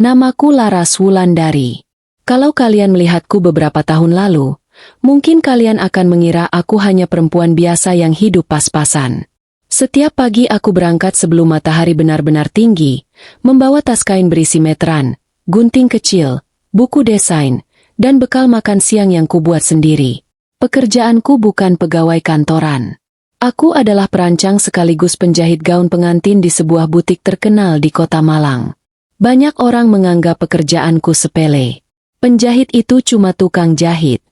Namaku Laras Wulandari. Kalau kalian melihatku beberapa tahun lalu, mungkin kalian akan mengira aku hanya perempuan biasa yang hidup pas-pasan. Setiap pagi aku berangkat sebelum matahari benar-benar tinggi, membawa tas kain berisi meteran, gunting kecil, buku desain, dan bekal makan siang yang kubuat sendiri. Pekerjaanku bukan pegawai kantoran. Aku adalah perancang sekaligus penjahit gaun pengantin di sebuah butik terkenal di kota Malang. Banyak orang menganggap pekerjaanku sepele. Penjahit itu cuma tukang jahit.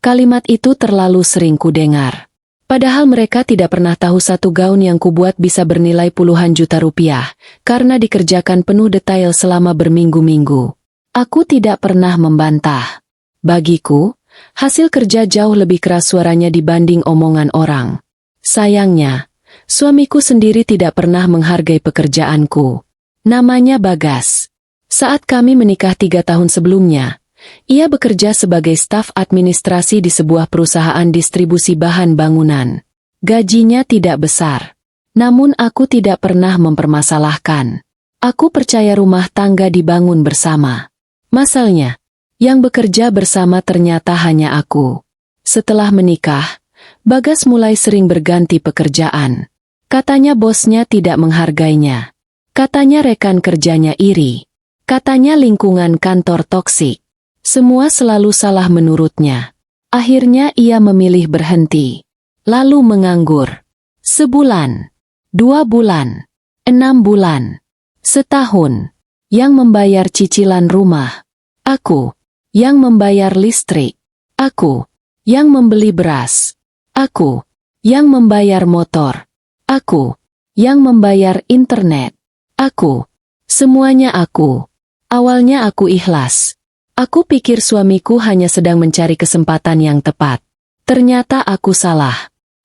Kalimat itu terlalu sering kudengar. Padahal mereka tidak pernah tahu satu gaun yang kubuat bisa bernilai puluhan juta rupiah, karena dikerjakan penuh detail selama berminggu-minggu. Aku tidak pernah membantah. Bagiku, hasil kerja jauh lebih keras suaranya dibanding omongan orang. Sayangnya, suamiku sendiri tidak pernah menghargai pekerjaanku. Namanya Bagas. Saat kami menikah 3 tahun sebelumnya, ia bekerja sebagai staf administrasi di sebuah perusahaan distribusi bahan bangunan. Gajinya tidak besar. Namun aku tidak pernah mempermasalahkan. Aku percaya rumah tangga dibangun bersama. Masalahnya, yang bekerja bersama ternyata hanya aku. Setelah menikah, Bagas mulai sering berganti pekerjaan. Katanya bosnya tidak menghargainya. Katanya rekan kerjanya iri. Katanya lingkungan kantor toksik. Semua selalu salah menurutnya. Akhirnya ia memilih berhenti. Lalu menganggur. Sebulan, 2 bulan, 6 bulan, setahun. Yang membayar cicilan rumah. Aku. Yang membayar listrik. Aku. Yang membeli beras. Aku. Yang membayar motor. Aku. Yang membayar internet. Aku. Semuanya aku. Awalnya aku ikhlas. Aku pikir suamiku hanya sedang mencari kesempatan yang tepat. Ternyata aku salah.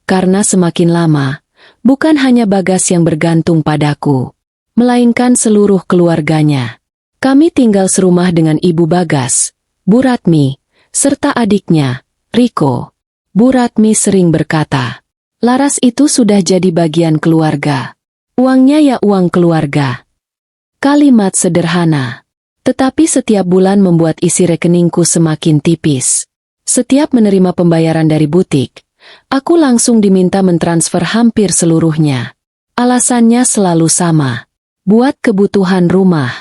Karena semakin lama, bukan hanya Bagas yang bergantung padaku, melainkan seluruh keluarganya. Kami tinggal serumah dengan ibu Bagas, Bu Ratmi, serta adiknya, Riko. Bu Ratmi sering berkata, Laras itu sudah jadi bagian keluarga. Uangnya ya uang keluarga. Kalimat sederhana. Tetapi setiap bulan membuat isi rekeningku semakin tipis. Setiap menerima pembayaran dari butik, aku langsung diminta mentransfer hampir seluruhnya. Alasannya selalu sama. Buat kebutuhan rumah.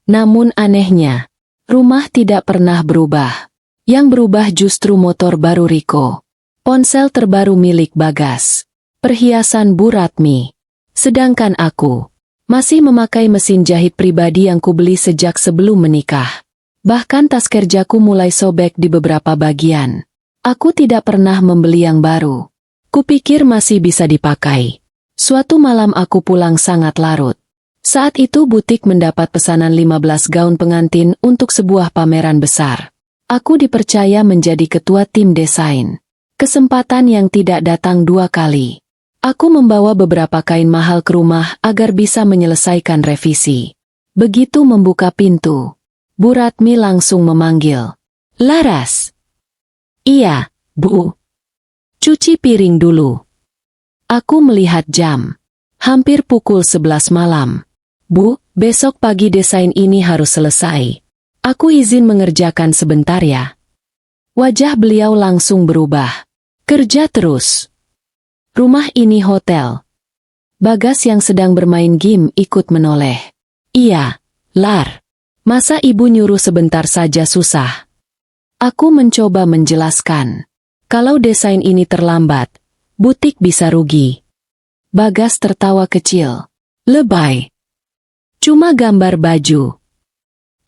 Namun anehnya, rumah tidak pernah berubah. Yang berubah justru motor baru Riko. Ponsel terbaru milik Bagas. Perhiasan Bu Ratmi. Sedangkan aku masih memakai mesin jahit pribadi yang kubeli sejak sebelum menikah. Bahkan tas kerjaku mulai sobek di beberapa bagian. Aku tidak pernah membeli yang baru. Kupikir masih bisa dipakai. Suatu malam aku pulang sangat larut. Saat itu butik mendapat pesanan 15 gaun pengantin untuk sebuah pameran besar. Aku dipercaya menjadi ketua tim desain. Kesempatan yang tidak datang 2 kali. Aku membawa beberapa kain mahal ke rumah agar bisa menyelesaikan revisi. Begitu membuka pintu, Bu Ratmi langsung memanggil. Laras. Iya, Bu. Cuci piring dulu. Aku melihat jam. Hampir pukul 11 malam. Bu, besok pagi desain ini harus selesai. Aku izin mengerjakan sebentar ya. Wajah beliau langsung berubah. Kerja terus. Rumah ini hotel. Bagas yang sedang bermain game ikut menoleh. Iya, Lar. Masa ibu nyuruh sebentar saja susah? Aku mencoba menjelaskan. Kalau desain ini terlambat, butik bisa rugi. Bagas tertawa kecil. Lebay. Cuma gambar baju.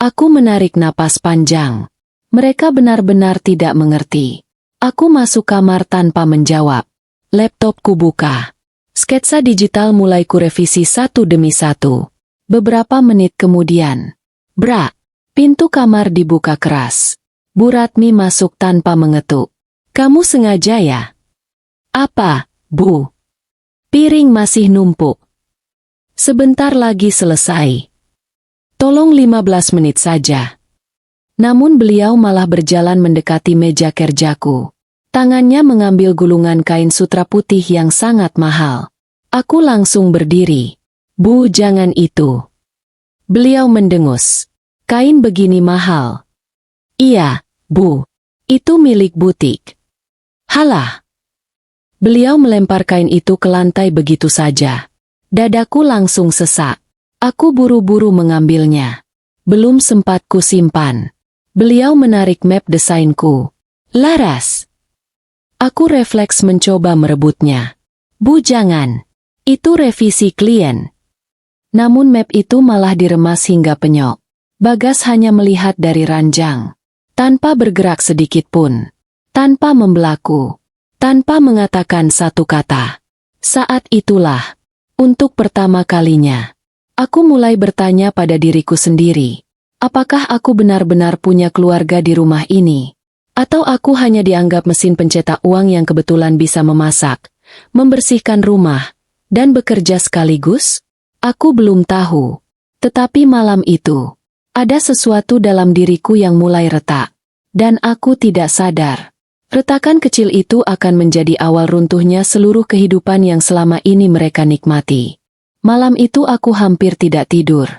Aku menarik napas panjang. Mereka benar-benar tidak mengerti. Aku masuk kamar tanpa menjawab. Laptopku buka. Sketsa digital mulai kurevisi satu demi satu. Beberapa menit kemudian. Brak. Pintu kamar dibuka keras. Bu Ratmi masuk tanpa mengetuk. Kamu sengaja ya? Apa, Bu? Piring masih numpuk. Sebentar lagi selesai. Tolong 15 menit saja. Namun beliau malah berjalan mendekati meja kerjaku. Tangannya mengambil gulungan kain sutra putih yang sangat mahal. Aku langsung berdiri. Bu, jangan itu. Beliau mendengus. Kain begini mahal. Iya, Bu. Itu milik butik. Halah. Beliau melempar kain itu ke lantai begitu saja. Dadaku langsung sesak. Aku buru-buru mengambilnya. Belum sempat ku simpan. Beliau menarik map desainku. Laras. Aku refleks mencoba merebutnya. Bu, jangan. Itu revisi klien. Namun map itu malah diremas hingga penyok. Bagas hanya melihat dari ranjang. Tanpa bergerak sedikit pun. Tanpa membelaku. Tanpa mengatakan satu kata. Saat itulah, untuk pertama kalinya, aku mulai bertanya pada diriku sendiri. Apakah aku benar-benar punya keluarga di rumah ini? Atau aku hanya dianggap mesin pencetak uang yang kebetulan bisa memasak, membersihkan rumah, dan bekerja sekaligus? Aku belum tahu. Tetapi malam itu, ada sesuatu dalam diriku yang mulai retak. Dan aku tidak sadar. Retakan kecil itu akan menjadi awal runtuhnya seluruh kehidupan yang selama ini mereka nikmati. Malam itu aku hampir tidak tidur.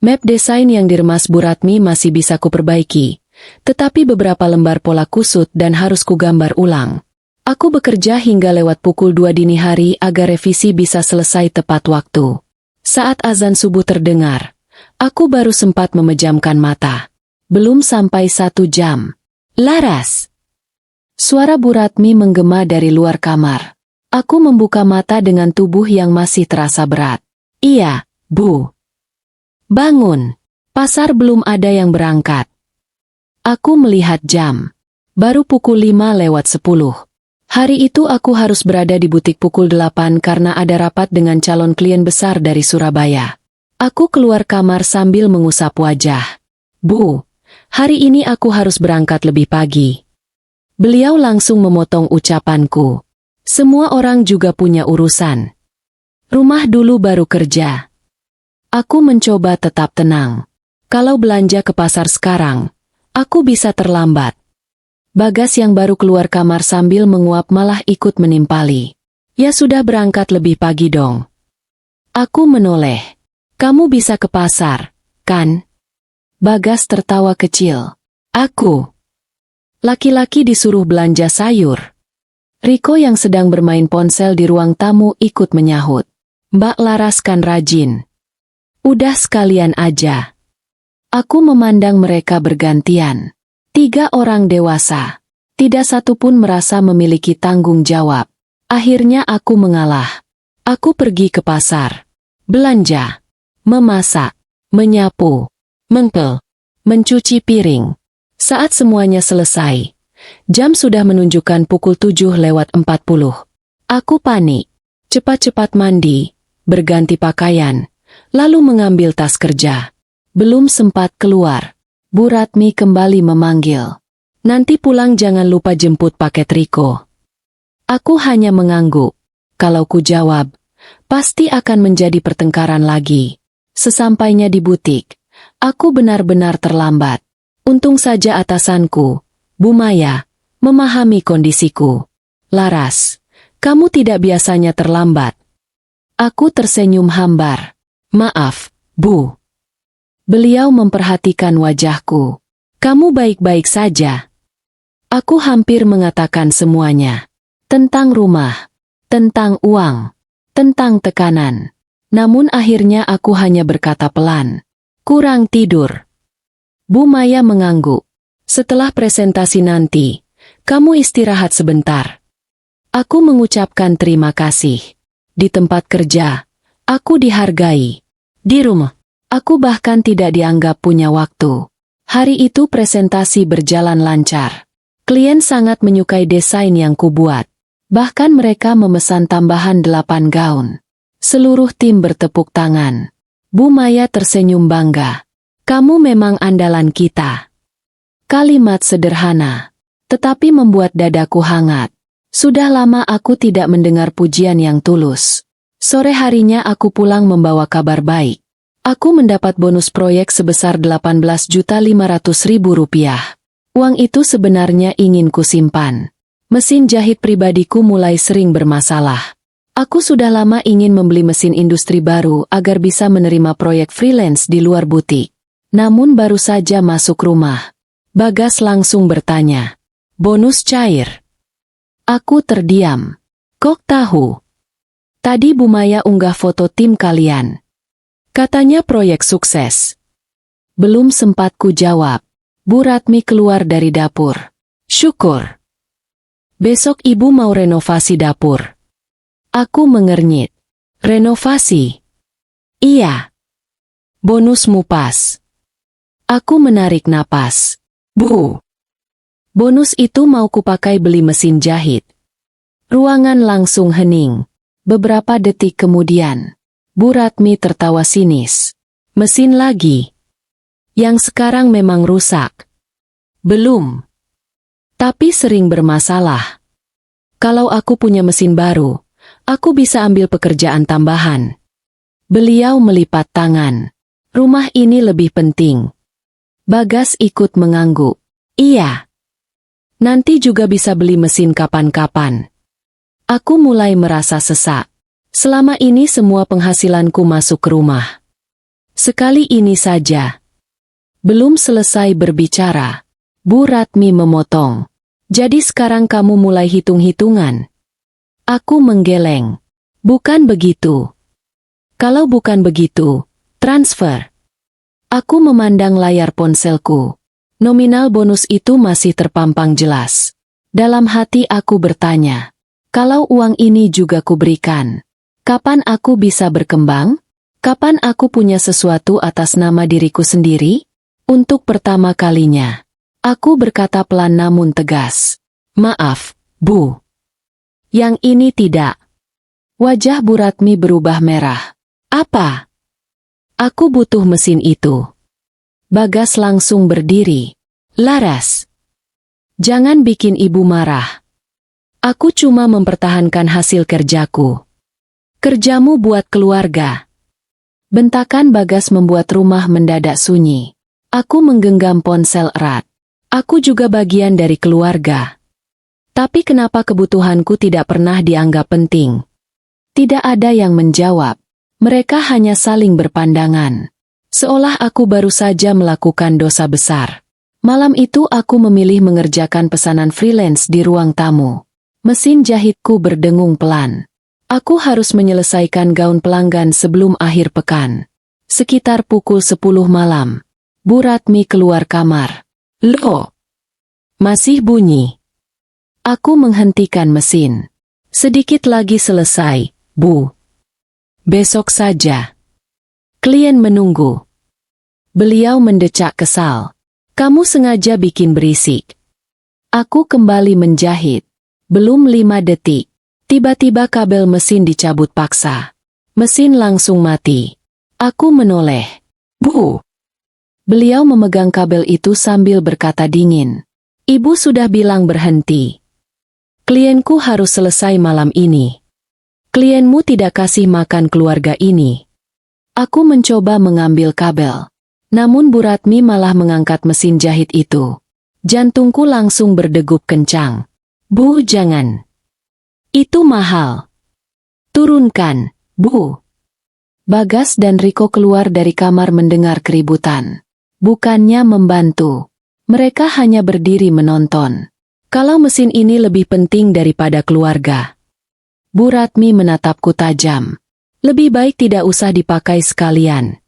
Map desain yang diremas Bu Ratmi masih bisa kuperbaiki. Tetapi beberapa lembar pola kusut dan harus kugambar ulang. Aku bekerja hingga lewat pukul 2 dini hari agar revisi bisa selesai tepat waktu. Saat azan subuh terdengar, aku baru sempat memejamkan mata. Belum sampai 1 jam. Laras. Suara Bu Ratmi menggema dari luar kamar. Aku membuka mata dengan tubuh yang masih terasa berat. Iya, Bu. Bangun. Pasar belum ada yang berangkat. Aku melihat jam. Baru pukul 5:10. Hari itu aku harus berada di butik pukul 8 karena ada rapat dengan calon klien besar dari Surabaya. Aku keluar kamar sambil mengusap wajah. Bu. Hari ini aku harus berangkat lebih pagi. Beliau langsung memotong ucapanku. Semua orang juga punya urusan. Rumah dulu baru kerja. Aku mencoba tetap tenang. Kalau belanja ke pasar sekarang, aku bisa terlambat. Bagas yang baru keluar kamar sambil menguap malah ikut menimpali. Ya sudah berangkat lebih pagi dong. Aku menoleh. Kamu bisa ke pasar, kan? Bagas tertawa kecil. Aku. Laki-laki disuruh belanja sayur. Riko yang sedang bermain ponsel di ruang tamu ikut menyahut. Mbak Laras kan rajin. Udah sekalian aja. Aku memandang mereka bergantian. 3 orang dewasa. Tidak satu pun merasa memiliki tanggung jawab. Akhirnya aku mengalah. Aku pergi ke pasar. Belanja. Memasak. Menyapu. Mengkel, mencuci piring. Saat semuanya selesai, jam sudah menunjukkan pukul 7:40. Aku panik. Cepat-cepat mandi, berganti pakaian, lalu mengambil tas kerja. Belum sempat keluar, Bu Ratmi kembali memanggil. Nanti pulang jangan lupa jemput paket Riko. Aku hanya mengangguk. Kalau ku jawab, pasti akan menjadi pertengkaran lagi. Sesampainya di butik, aku benar-benar terlambat. Untung saja atasanku, Bu Maya, memahami kondisiku. Laras, kamu tidak biasanya terlambat. Aku tersenyum hambar. Maaf, Bu. Beliau memperhatikan wajahku. Kamu baik-baik saja. Aku hampir mengatakan semuanya. Tentang rumah, tentang uang, tentang tekanan. Namun akhirnya aku hanya berkata pelan. Kurang tidur. Bu Maya mengangguk. Setelah presentasi nanti, kamu istirahat sebentar. Aku mengucapkan terima kasih. Di tempat kerja, aku dihargai. Di rumah, aku bahkan tidak dianggap punya waktu. Hari itu presentasi berjalan lancar. Klien sangat menyukai desain yang kubuat. Bahkan mereka memesan tambahan 8 gaun. Seluruh tim bertepuk tangan. Bu Maya tersenyum bangga. Kamu memang andalan kita. Kalimat sederhana, tetapi membuat dadaku hangat. Sudah lama aku tidak mendengar pujian yang tulus. Sore harinya aku pulang membawa kabar baik. Aku mendapat bonus proyek sebesar Rp18.500.000. Uang itu sebenarnya ingin kusimpan. Mesin jahit pribadiku mulai sering bermasalah. Aku sudah lama ingin membeli mesin industri baru agar bisa menerima proyek freelance di luar butik. Namun baru saja masuk rumah, Bagas langsung bertanya, bonus cair. Aku terdiam. Kok tahu? Tadi Bu Maya unggah foto tim kalian. Katanya proyek sukses. Belum sempat ku jawab. Bu Ratmi keluar dari dapur. Syukur. Besok ibu mau renovasi dapur. Aku mengernyit. Renovasi? Iya. Bonusmu pas. Aku menarik napas. Bu. Bonus itu mau kupakai beli mesin jahit. Ruangan langsung hening. Beberapa detik kemudian, Bu Ratmi tertawa sinis. Mesin lagi. Yang sekarang memang rusak. Belum. Tapi sering bermasalah. Kalau aku punya mesin baru, aku bisa ambil pekerjaan tambahan. Beliau melipat tangan. Rumah ini lebih penting. Bagas ikut mengangguk. Iya. Nanti juga bisa beli mesin kapan-kapan. Aku mulai merasa sesak. Selama ini semua penghasilanku masuk ke rumah. Sekali ini saja. Belum selesai berbicara, Bu Ratmi memotong. Jadi sekarang kamu mulai hitung-hitungan. Aku menggeleng. Bukan begitu. Kalau bukan begitu, transfer. Aku memandang layar ponselku. Nominal bonus itu masih terpampang jelas. Dalam hati aku bertanya, kalau uang ini juga kuberikan, kapan aku bisa berkembang? Kapan aku punya sesuatu atas nama diriku sendiri? Untuk pertama kalinya, aku berkata pelan namun tegas. Maaf, Bu. Yang ini tidak. Wajah Bu Ratmi berubah merah. Apa? Aku butuh mesin itu. Bagas langsung berdiri. Laras. Jangan bikin ibu marah. Aku cuma mempertahankan hasil kerjaku. Kerjamu buat keluarga. Bentakan Bagas membuat rumah mendadak sunyi. Aku menggenggam ponsel erat. Aku juga bagian dari keluarga. Tapi kenapa kebutuhanku tidak pernah dianggap penting? Tidak ada yang menjawab. Mereka hanya saling berpandangan. Seolah aku baru saja melakukan dosa besar. Malam itu aku memilih mengerjakan pesanan freelance di ruang tamu. Mesin jahitku berdengung pelan. Aku harus menyelesaikan gaun pelanggan sebelum akhir pekan. Sekitar pukul 10 malam. Bu Ratmi keluar kamar. Loh! Masih bunyi. Aku menghentikan mesin. Sedikit lagi selesai, Bu. Besok saja. Klien menunggu. Beliau mendecak kesal. Kamu sengaja bikin berisik. Aku kembali menjahit. Belum 5 detik. Tiba-tiba kabel mesin dicabut paksa. Mesin langsung mati. Aku menoleh. Bu. Beliau memegang kabel itu sambil berkata dingin. Ibu sudah bilang berhenti. Klienku harus selesai malam ini. Klienmu tidak kasih makan keluarga ini. Aku mencoba mengambil kabel. Namun Bu Ratmi malah mengangkat mesin jahit itu. Jantungku langsung berdegup kencang. Bu, jangan. Itu mahal. Turunkan, Bu. Bagas dan Riko keluar dari kamar mendengar keributan. Bukannya membantu. Mereka hanya berdiri menonton. Kalau mesin ini lebih penting daripada keluarga. Bu Ratmi menatapku tajam. Lebih baik tidak usah dipakai sekalian.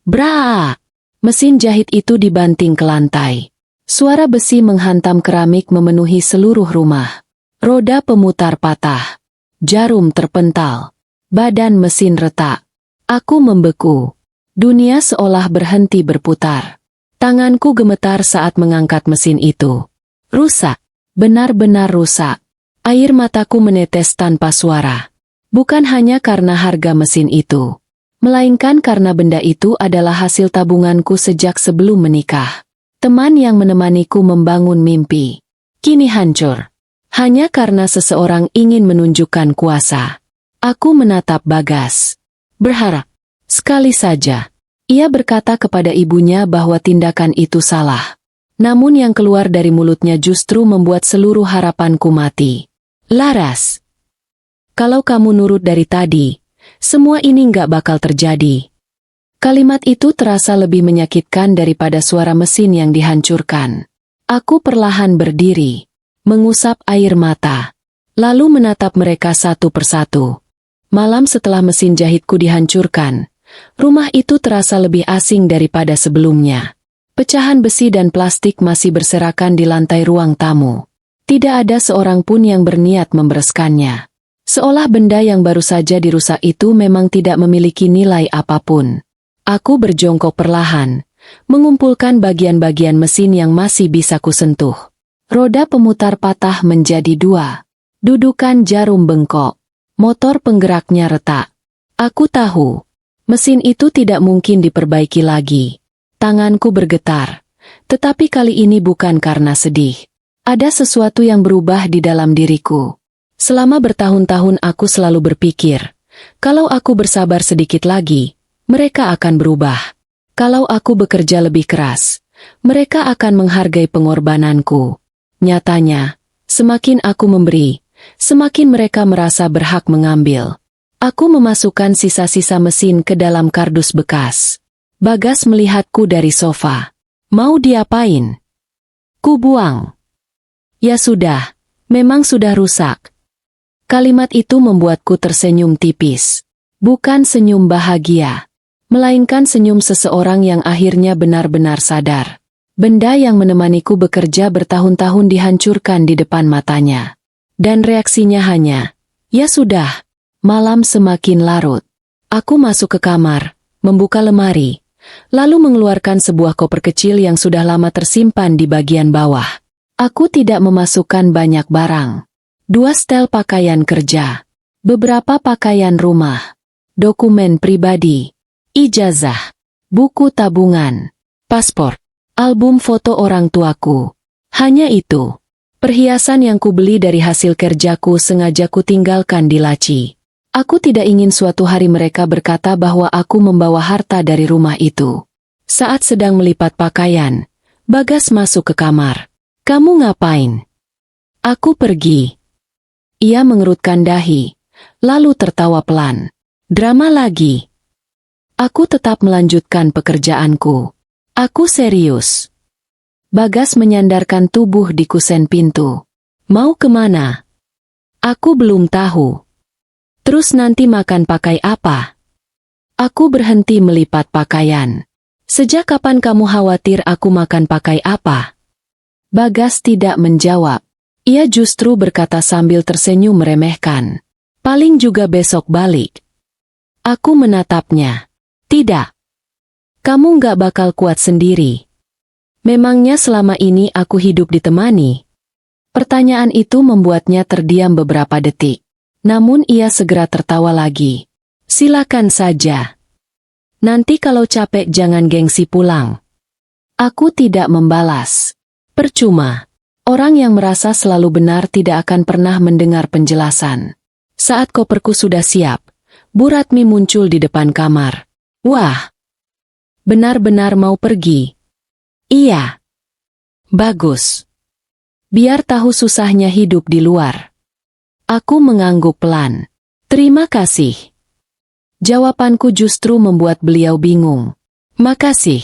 Bra! Mesin jahit itu dibanting ke lantai. Suara besi menghantam keramik memenuhi seluruh rumah. Roda pemutar patah. Jarum terpental. Badan mesin retak. Aku membeku. Dunia seolah berhenti berputar. Tanganku gemetar saat mengangkat mesin itu. Rusak. Benar-benar rusak. Air mataku menetes tanpa suara. Bukan hanya karena harga mesin itu, melainkan karena benda itu adalah hasil tabunganku sejak sebelum menikah. Teman yang menemaniku membangun mimpi, kini hancur. Hanya karena seseorang ingin menunjukkan kuasa. Aku menatap Bagas. Berharap, sekali saja, ia berkata kepada ibunya bahwa tindakan itu salah. Namun yang keluar dari mulutnya justru membuat seluruh harapanku mati. Laras, Kalau kamu nurut dari tadi, semua ini nggak bakal terjadi. Kalimat itu terasa lebih menyakitkan daripada suara mesin yang dihancurkan. Aku perlahan berdiri, mengusap air mata, lalu menatap mereka satu persatu. Malam setelah mesin jahitku dihancurkan, rumah itu terasa lebih asing daripada sebelumnya. Pecahan besi dan plastik masih berserakan di lantai ruang tamu. Tidak ada seorang pun yang berniat membereskannya. Seolah benda yang baru saja dirusak itu memang tidak memiliki nilai apapun. Aku berjongkok perlahan, mengumpulkan bagian-bagian mesin yang masih bisa kusentuh. Roda pemutar patah menjadi dua. Dudukan jarum bengkok. Motor penggeraknya retak. Aku tahu, mesin itu tidak mungkin diperbaiki lagi. Tanganku bergetar, tetapi kali ini bukan karena sedih. Ada sesuatu yang berubah di dalam diriku. Selama bertahun-tahun aku selalu berpikir, kalau aku bersabar sedikit lagi, mereka akan berubah. Kalau aku bekerja lebih keras, mereka akan menghargai pengorbananku. Nyatanya, semakin aku memberi, semakin mereka merasa berhak mengambil. Aku memasukkan sisa-sisa mesin ke dalam kardus bekas. Bagas melihatku dari sofa. Mau diapain? Ku buang. Ya sudah, memang sudah rusak. Kalimat itu membuatku tersenyum tipis. Bukan senyum bahagia, melainkan senyum seseorang yang akhirnya benar-benar sadar. Benda yang menemaniku bekerja bertahun-tahun dihancurkan di depan matanya. Dan reaksinya hanya, ya sudah. Malam semakin larut. Aku masuk ke kamar, membuka lemari, lalu mengeluarkan sebuah koper kecil yang sudah lama tersimpan di bagian bawah. Aku tidak memasukkan banyak barang. 2 setel pakaian kerja, beberapa pakaian rumah, dokumen pribadi, ijazah, buku tabungan, paspor, album foto orang tuaku. Hanya itu. Perhiasan yang kubeli dari hasil kerjaku sengaja kutinggalkan di laci. Aku tidak ingin suatu hari mereka berkata bahwa aku membawa harta dari rumah itu. Saat sedang melipat pakaian, Bagas masuk ke kamar. Kamu ngapain? Aku pergi. Ia mengerutkan dahi, lalu tertawa pelan. Drama lagi. Aku tetap melanjutkan pekerjaanku. Aku serius. Bagas menyandarkan tubuh di kusen pintu. Mau kemana? Aku belum tahu. Terus nanti makan pakai apa? Aku berhenti melipat pakaian. Sejak kapan kamu khawatir aku makan pakai apa? Bagas tidak menjawab. Ia justru berkata sambil tersenyum meremehkan. Paling juga besok balik. Aku menatapnya. Tidak. Kamu nggak bakal kuat sendiri. Memangnya selama ini aku hidup ditemani? Pertanyaan itu membuatnya terdiam beberapa detik. Namun ia segera tertawa lagi. Silakan saja. Nanti kalau capek jangan gengsi pulang. Aku tidak membalas. Percuma. Orang yang merasa selalu benar tidak akan pernah mendengar penjelasan. Saat koperku sudah siap, Bu Ratmi muncul di depan kamar. Wah, benar-benar mau pergi? Iya. Bagus. Biar tahu susahnya hidup di luar. Aku mengangguk pelan. Terima kasih. Jawabanku justru membuat beliau bingung. Makasih.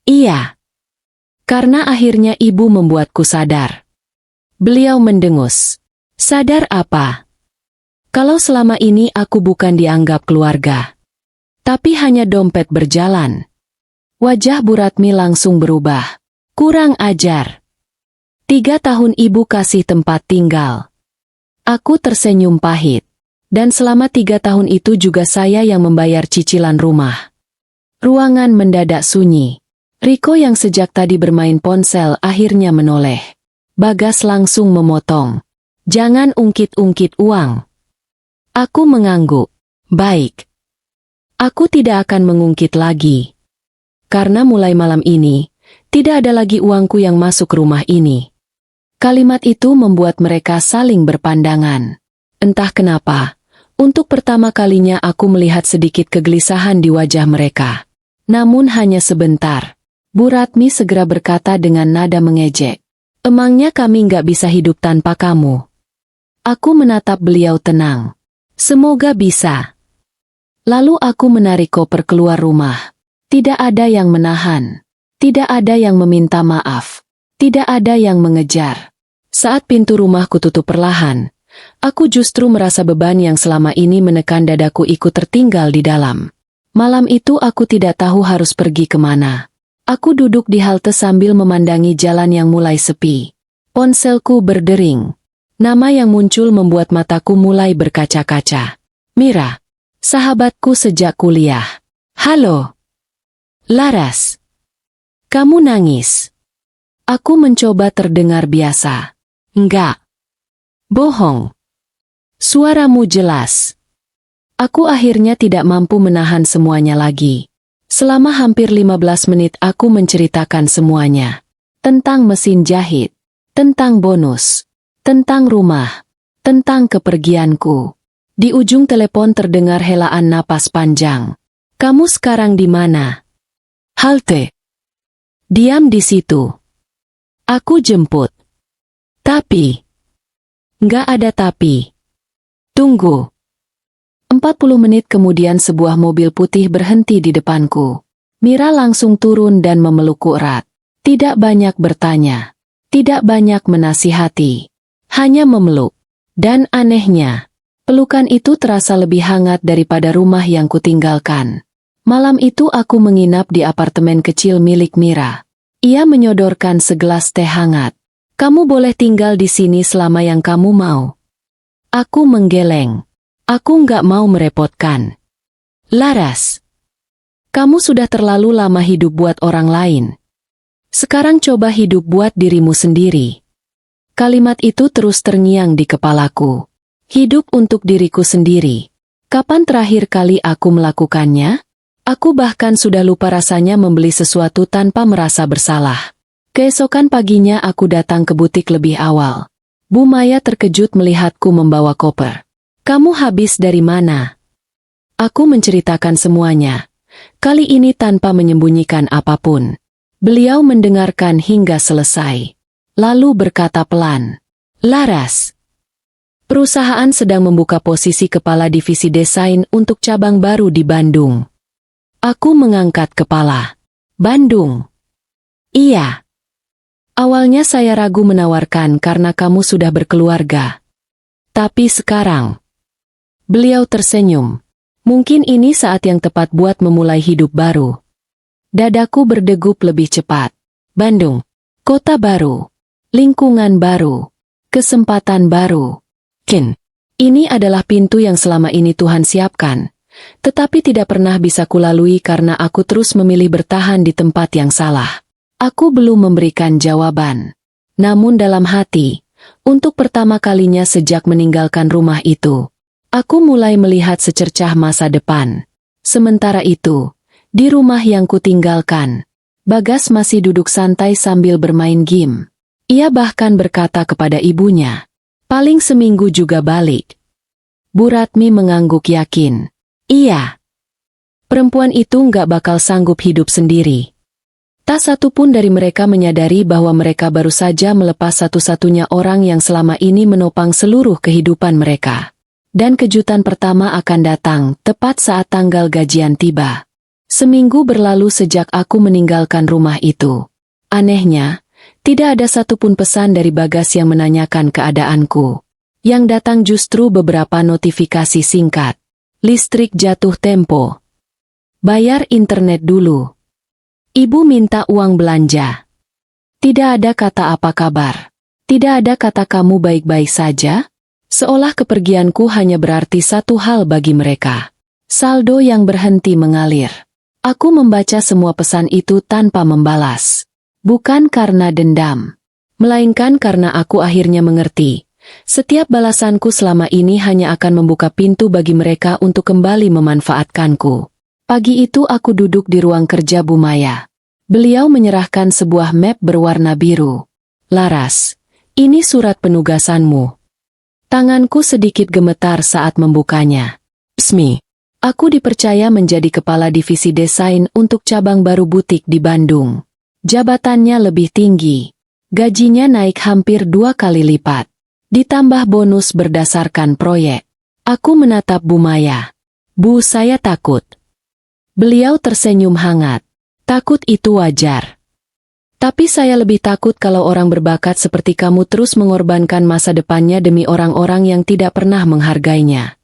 Iya. Karena akhirnya ibu membuatku sadar. Beliau mendengus. Sadar apa? Kalau selama ini aku bukan dianggap keluarga. Tapi hanya dompet berjalan. Wajah Bu Ratmi langsung berubah. Kurang ajar. 3 tahun ibu kasih tempat tinggal. Aku tersenyum pahit. Dan selama 3 tahun itu juga saya yang membayar cicilan rumah. Ruangan mendadak sunyi. Riko yang sejak tadi bermain ponsel akhirnya menoleh. Bagas langsung memotong. Jangan ungkit-ungkit uang. Aku mengangguk. Baik. Aku tidak akan mengungkit lagi. Karena mulai malam ini, tidak ada lagi uangku yang masuk rumah ini. Kalimat itu membuat mereka saling berpandangan. Entah kenapa, untuk pertama kalinya aku melihat sedikit kegelisahan di wajah mereka. Namun hanya sebentar. Bu Ratmi segera berkata dengan nada mengejek. Emangnya kami nggak bisa hidup tanpa kamu? Aku menatap beliau tenang. Semoga bisa. Lalu aku menarik koper keluar rumah. Tidak ada yang menahan. Tidak ada yang meminta maaf. Tidak ada yang mengejar. Saat pintu rumahku tutup perlahan, aku justru merasa beban yang selama ini menekan dadaku ikut tertinggal di dalam. Malam itu aku tidak tahu harus pergi kemana. Aku duduk di halte sambil memandangi jalan yang mulai sepi. Ponselku berdering. Nama yang muncul membuat mataku mulai berkaca-kaca. Mira, sahabatku sejak kuliah. Halo. Laras. Kamu nangis. Aku mencoba terdengar biasa. Enggak. Bohong. Suaramu jelas. Aku akhirnya tidak mampu menahan semuanya lagi. Selama hampir 15 menit aku menceritakan semuanya. Tentang mesin jahit. Tentang bonus. Tentang rumah. Tentang kepergianku. Di ujung telepon terdengar helaan napas panjang. Kamu sekarang di mana? Halte. Diam di situ. Aku jemput. Tapi. Nggak ada tapi. Tunggu. 40 menit kemudian sebuah mobil putih berhenti di depanku. Mira langsung turun dan memelukku erat. Tidak banyak bertanya. Tidak banyak menasihati. Hanya memeluk. Dan anehnya, pelukan itu terasa lebih hangat daripada rumah yang kutinggalkan. Malam itu aku menginap di apartemen kecil milik Mira. Ia menyodorkan segelas teh hangat. Kamu boleh tinggal di sini selama yang kamu mau. Aku menggeleng. Aku nggak mau merepotkan. Laras. Kamu sudah terlalu lama hidup buat orang lain. Sekarang coba hidup buat dirimu sendiri. Kalimat itu terus terngiang di kepalaku. Hidup untuk diriku sendiri. Kapan terakhir kali aku melakukannya? Aku bahkan sudah lupa rasanya membeli sesuatu tanpa merasa bersalah. Keesokan paginya aku datang ke butik lebih awal. Bu Maya terkejut melihatku membawa koper. Kamu habis dari mana? Aku menceritakan semuanya. Kali ini tanpa menyembunyikan apapun. Beliau mendengarkan hingga selesai. Lalu berkata pelan. Laras. Perusahaan sedang membuka posisi kepala divisi desain untuk cabang baru di Bandung. Aku mengangkat kepala. Bandung. Iya. Awalnya saya ragu menawarkan karena kamu sudah berkeluarga. Tapi sekarang. Beliau tersenyum. Mungkin ini saat yang tepat buat memulai hidup baru. Dadaku berdegup lebih cepat. Bandung. Kota baru. Lingkungan baru. Kesempatan baru. Ini adalah pintu yang selama ini Tuhan siapkan. Tetapi tidak pernah bisa kulalui karena aku terus memilih bertahan di tempat yang salah. Aku belum memberikan jawaban. Namun dalam hati, untuk pertama kalinya sejak meninggalkan rumah itu, aku mulai melihat secercah masa depan. Sementara itu, di rumah yang kutinggalkan, Bagas masih duduk santai sambil bermain game. Ia bahkan berkata kepada ibunya, paling seminggu juga balik. Bu Ratmi mengangguk yakin. Iya. Perempuan itu nggak bakal sanggup hidup sendiri. Tak satu pun dari mereka menyadari bahwa mereka baru saja melepas satu-satunya orang yang selama ini menopang seluruh kehidupan mereka. Dan kejutan pertama akan datang tepat saat tanggal gajian tiba. Seminggu berlalu sejak aku meninggalkan rumah itu. Anehnya, tidak ada satupun pesan dari Bagas yang menanyakan keadaanku. Yang datang justru beberapa notifikasi singkat. Listrik jatuh tempo. Bayar internet dulu. Ibu minta uang belanja. Tidak ada kata apa kabar. Tidak ada kata kamu baik-baik saja. Seolah kepergianku hanya berarti satu hal bagi mereka. Saldo yang berhenti mengalir. Aku membaca semua pesan itu tanpa membalas. Bukan karena dendam. Melainkan karena aku akhirnya mengerti. Setiap balasanku selama ini hanya akan membuka pintu bagi mereka untuk kembali memanfaatkanku. Pagi itu aku duduk di ruang kerja Bu Maya. Beliau menyerahkan sebuah map berwarna biru. Laras, ini surat penugasanmu. Tanganku sedikit gemetar saat membukanya. Resmi. Aku dipercaya menjadi kepala divisi desain untuk cabang baru butik di Bandung. Jabatannya lebih tinggi. Gajinya naik hampir 2 kali lipat. Ditambah bonus berdasarkan proyek. Aku menatap Bu Maya. Bu, saya takut. Beliau tersenyum hangat. Takut itu wajar. Tapi saya lebih takut kalau orang berbakat seperti kamu terus mengorbankan masa depannya demi orang-orang yang tidak pernah menghargainya.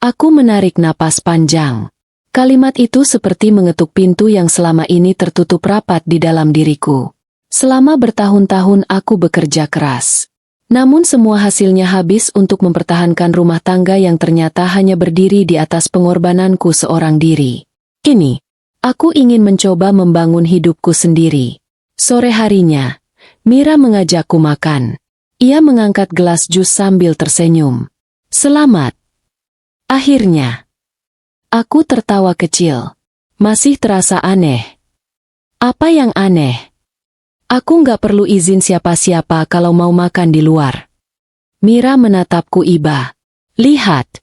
Aku menarik napas panjang. Kalimat itu seperti mengetuk pintu yang selama ini tertutup rapat di dalam diriku. Selama bertahun-tahun aku bekerja keras. Namun semua hasilnya habis untuk mempertahankan rumah tangga yang ternyata hanya berdiri di atas pengorbananku seorang diri. Kini, aku ingin mencoba membangun hidupku sendiri. Sore harinya, Mira mengajakku makan. Ia mengangkat gelas jus sambil tersenyum. Selamat. Akhirnya, aku tertawa kecil. Masih terasa aneh. Apa yang aneh? Aku nggak perlu izin siapa-siapa kalau mau makan di luar. Mira menatapku iba. Lihat.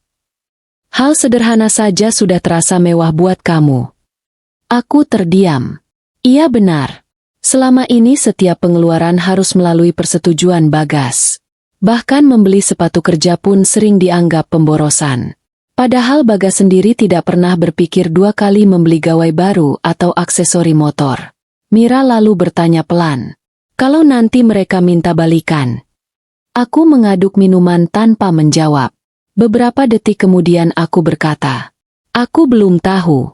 Hal sederhana saja sudah terasa mewah buat kamu. Aku terdiam. Iya benar. Selama ini setiap pengeluaran harus melalui persetujuan Bagas. Bahkan membeli sepatu kerja pun sering dianggap pemborosan. Padahal Bagas sendiri tidak pernah berpikir dua kali membeli gawai baru atau aksesori motor. Mira lalu bertanya pelan, kalau nanti mereka minta balikan. Aku mengaduk minuman tanpa menjawab. Beberapa detik kemudian aku berkata, aku belum tahu.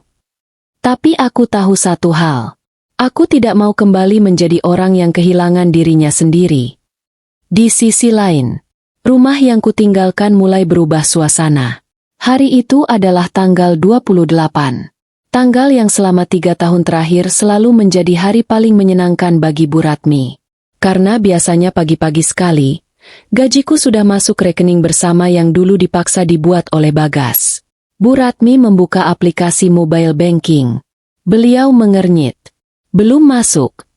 Tapi aku tahu satu hal. Aku tidak mau kembali menjadi orang yang kehilangan dirinya sendiri. Di sisi lain, rumah yang kutinggalkan mulai berubah suasana. Hari itu adalah tanggal 28. Tanggal yang selama 3 tahun terakhir selalu menjadi hari paling menyenangkan bagi Bu Ratmi. Karena biasanya pagi-pagi sekali, gajiku sudah masuk rekening bersama yang dulu dipaksa dibuat oleh Bagas. Bu Ratmi membuka aplikasi mobile banking. Beliau mengernyit. Belum masuk.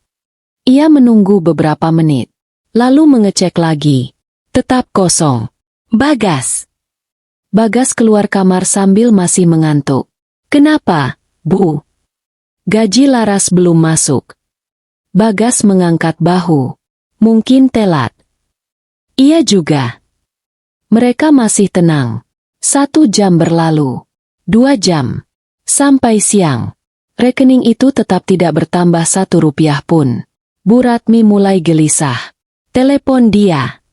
Ia menunggu beberapa menit. Lalu mengecek lagi. Tetap kosong. Bagas. Bagas keluar kamar sambil masih mengantuk. Kenapa? Bu. Gaji Laras belum masuk. Bagas mengangkat bahu. Mungkin telat. Iya juga. Mereka masih tenang. 1 jam berlalu. 2 jam. Sampai siang. Rekening itu tetap tidak bertambah 1 rupiah pun. Bu Ratmi mulai gelisah. Telepon dia.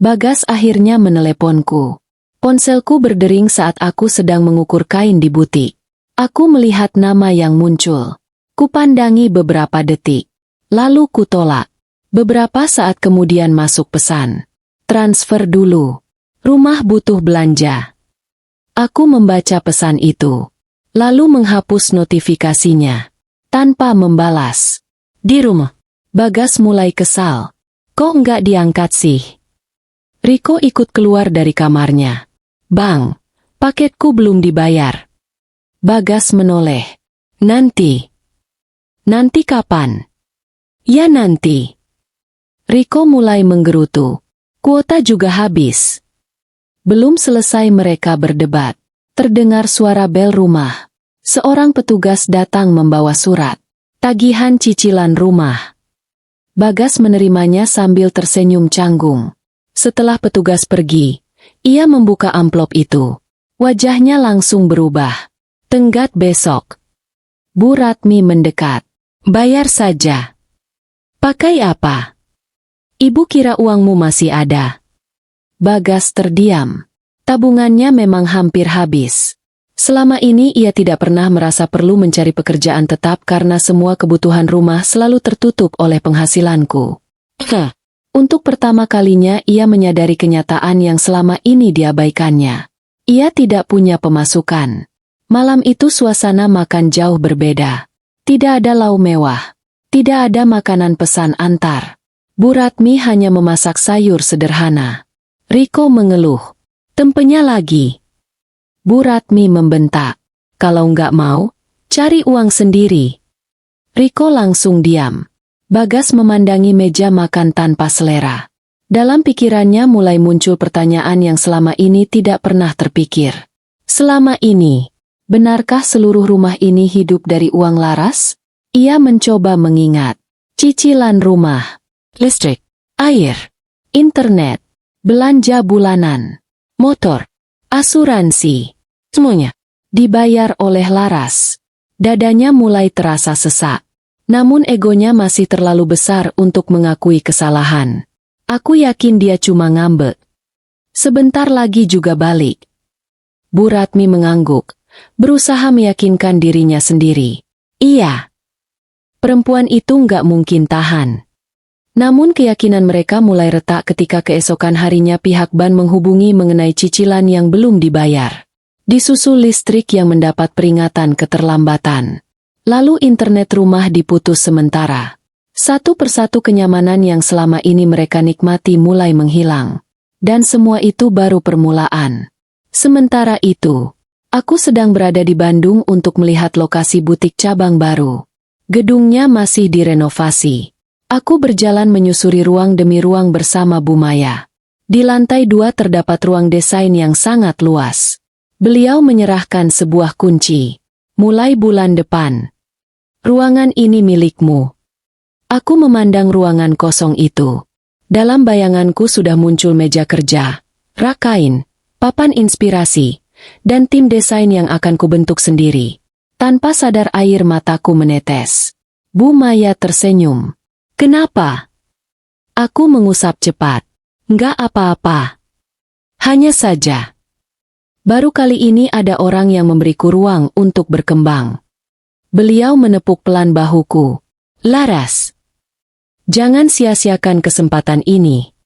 Bagas akhirnya meneleponku. Ponselku berdering saat aku sedang mengukur kain di butik. Aku melihat nama yang muncul. Kupandangi beberapa detik. Lalu kutolak. Beberapa saat kemudian masuk pesan. Transfer dulu. Rumah butuh belanja. Aku membaca pesan itu. Lalu menghapus notifikasinya. Tanpa membalas. Di rumah. Bagas mulai kesal. Kok nggak diangkat sih? Riko ikut keluar dari kamarnya. Bang, paketku belum dibayar. Bagas menoleh. Nanti. Nanti kapan? Ya nanti. Riko mulai menggerutu. Kuota juga habis. Belum selesai mereka berdebat. Terdengar suara bel rumah. Seorang petugas datang membawa surat. Tagihan cicilan rumah. Bagas menerimanya sambil tersenyum canggung. Setelah petugas pergi, ia membuka amplop itu. Wajahnya langsung berubah. Tenggat besok. Bu Ratmi mendekat. Bayar saja. Pakai apa? Ibu kira uangmu masih ada. Bagas terdiam. Tabungannya memang hampir habis. Selama ini ia tidak pernah merasa perlu mencari pekerjaan tetap karena semua kebutuhan rumah selalu tertutup oleh penghasilanku. Untuk pertama kalinya ia menyadari kenyataan yang selama ini diabaikannya. Ia tidak punya pemasukan. Malam itu suasana makan jauh berbeda. Tidak ada lauk mewah. Tidak ada makanan pesan antar. Bu Ratmi hanya memasak sayur sederhana. Riko mengeluh. Tempenya lagi. Bu Ratmi membentak. Kalau nggak mau, cari uang sendiri. Riko langsung diam. Bagas memandangi meja makan tanpa selera. Dalam pikirannya mulai muncul pertanyaan yang selama ini tidak pernah terpikir. Selama ini, benarkah seluruh rumah ini hidup dari uang Laras? Ia mencoba mengingat. Cicilan rumah, listrik, air, internet, belanja bulanan, motor, asuransi, semuanya dibayar oleh Laras. Dadanya mulai terasa sesak. Namun egonya masih terlalu besar untuk mengakui kesalahan. Aku yakin dia cuma ngambek. Sebentar lagi juga balik. Bu Ratmi mengangguk, berusaha meyakinkan dirinya sendiri. Iya, perempuan itu nggak mungkin tahan. Namun keyakinan mereka mulai retak ketika keesokan harinya pihak bank menghubungi mengenai cicilan yang belum dibayar. Disusul listrik yang mendapat peringatan keterlambatan. Lalu internet rumah diputus sementara. Satu persatu kenyamanan yang selama ini mereka nikmati mulai menghilang. Dan semua itu baru permulaan. Sementara itu, aku sedang berada di Bandung untuk melihat lokasi butik cabang baru. Gedungnya masih direnovasi. Aku berjalan menyusuri ruang demi ruang bersama Bu Maya. Di lantai 2 terdapat ruang desain yang sangat luas. Beliau menyerahkan sebuah kunci. Mulai bulan depan, ruangan ini milikmu. Aku memandang ruangan kosong itu. Dalam bayanganku sudah muncul meja kerja, rak kain, papan inspirasi, dan tim desain yang akan kubentuk sendiri. Tanpa sadar air mataku menetes. Bu Maya tersenyum. Kenapa? Aku mengusap cepat. Nggak apa-apa. Hanya saja. Baru kali ini ada orang yang memberiku ruang untuk berkembang. Beliau menepuk pelan bahuku. Laras. Jangan sia-siakan kesempatan ini.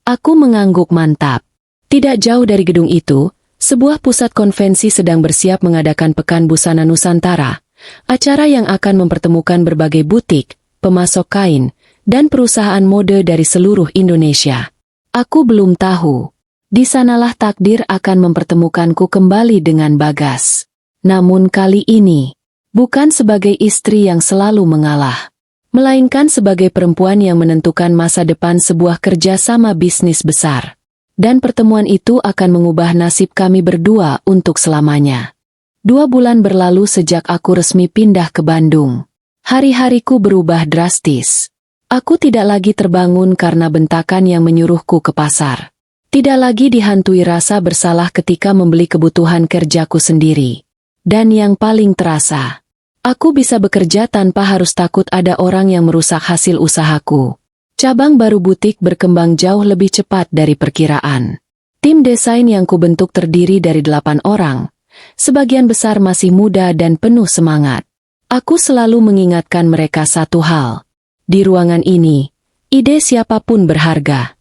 Aku mengangguk mantap. Tidak jauh dari gedung itu, sebuah pusat konvensi sedang bersiap mengadakan Pekan Busana Nusantara, acara yang akan mempertemukan berbagai butik, pemasok kain, dan perusahaan mode dari seluruh Indonesia. Aku belum tahu. Di sanalah takdir akan mempertemukanku kembali dengan Bagas. Namun kali ini, bukan sebagai istri yang selalu mengalah, melainkan sebagai perempuan yang menentukan masa depan sebuah kerjasama bisnis besar. Dan pertemuan itu akan mengubah nasib kami berdua untuk selamanya. 2 bulan berlalu sejak aku resmi pindah ke Bandung. Hari-hariku berubah drastis. Aku tidak lagi terbangun karena bentakan yang menyuruhku ke pasar. Tidak lagi dihantui rasa bersalah ketika membeli kebutuhan kerjaku sendiri. Dan yang paling terasa, aku bisa bekerja tanpa harus takut ada orang yang merusak hasil usahaku. Cabang baru butik berkembang jauh lebih cepat dari perkiraan. Tim desain yang kubentuk terdiri dari 8 orang. Sebagian besar masih muda dan penuh semangat. Aku selalu mengingatkan mereka satu hal. Di ruangan ini, ide siapapun berharga.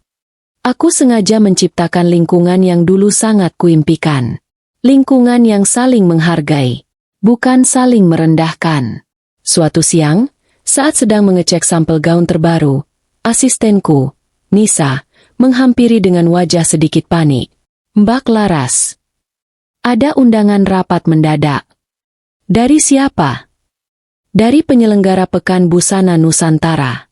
Aku sengaja menciptakan lingkungan yang dulu sangat kuimpikan. Lingkungan yang saling menghargai, bukan saling merendahkan. Suatu siang, saat sedang mengecek sampel gaun terbaru, asistenku, Nisa, menghampiri dengan wajah sedikit panik. Mbak Laras, ada undangan rapat mendadak. Dari siapa? Dari penyelenggara Pekan Busana Nusantara.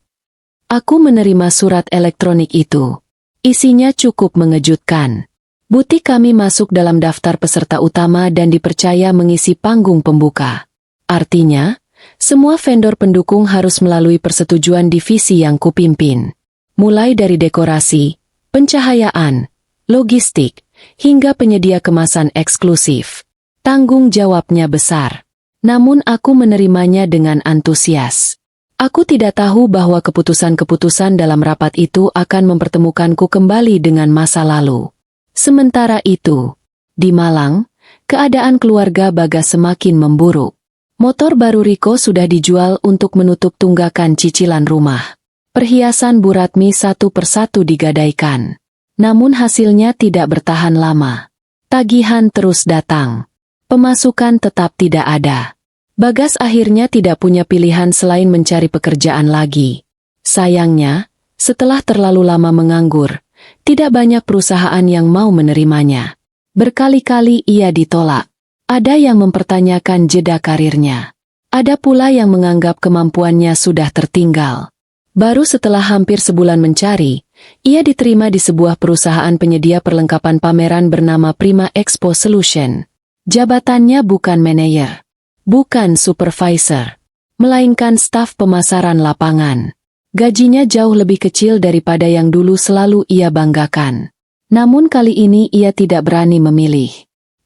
Aku menerima surat elektronik itu. Isinya cukup mengejutkan. Butik kami masuk dalam daftar peserta utama dan dipercaya mengisi panggung pembuka. Artinya, semua vendor pendukung harus melalui persetujuan divisi yang kupimpin. Mulai dari dekorasi, pencahayaan, logistik, hingga penyedia kemasan eksklusif. Tanggung jawabnya besar. Namun aku menerimanya dengan antusias. Aku tidak tahu bahwa keputusan-keputusan dalam rapat itu akan mempertemukanku kembali dengan masa lalu. Sementara itu, di Malang, keadaan keluarga Bagas semakin memburuk. Motor baru Riko sudah dijual untuk menutup tunggakan cicilan rumah. Perhiasan Bu Ratmi satu persatu digadaikan. Namun hasilnya tidak bertahan lama. Tagihan terus datang. Pemasukan tetap tidak ada. Bagas akhirnya tidak punya pilihan selain mencari pekerjaan lagi. Sayangnya, setelah terlalu lama menganggur, tidak banyak perusahaan yang mau menerimanya. Berkali-kali ia ditolak. Ada yang mempertanyakan jeda karirnya. Ada pula yang menganggap kemampuannya sudah tertinggal. Baru setelah hampir sebulan mencari, ia diterima di sebuah perusahaan penyedia perlengkapan pameran bernama Prima Expo Solution. Jabatannya bukan manajer, bukan supervisor, melainkan staf pemasaran lapangan. Gajinya jauh lebih kecil daripada yang dulu selalu ia banggakan. Namun kali ini ia tidak berani memilih.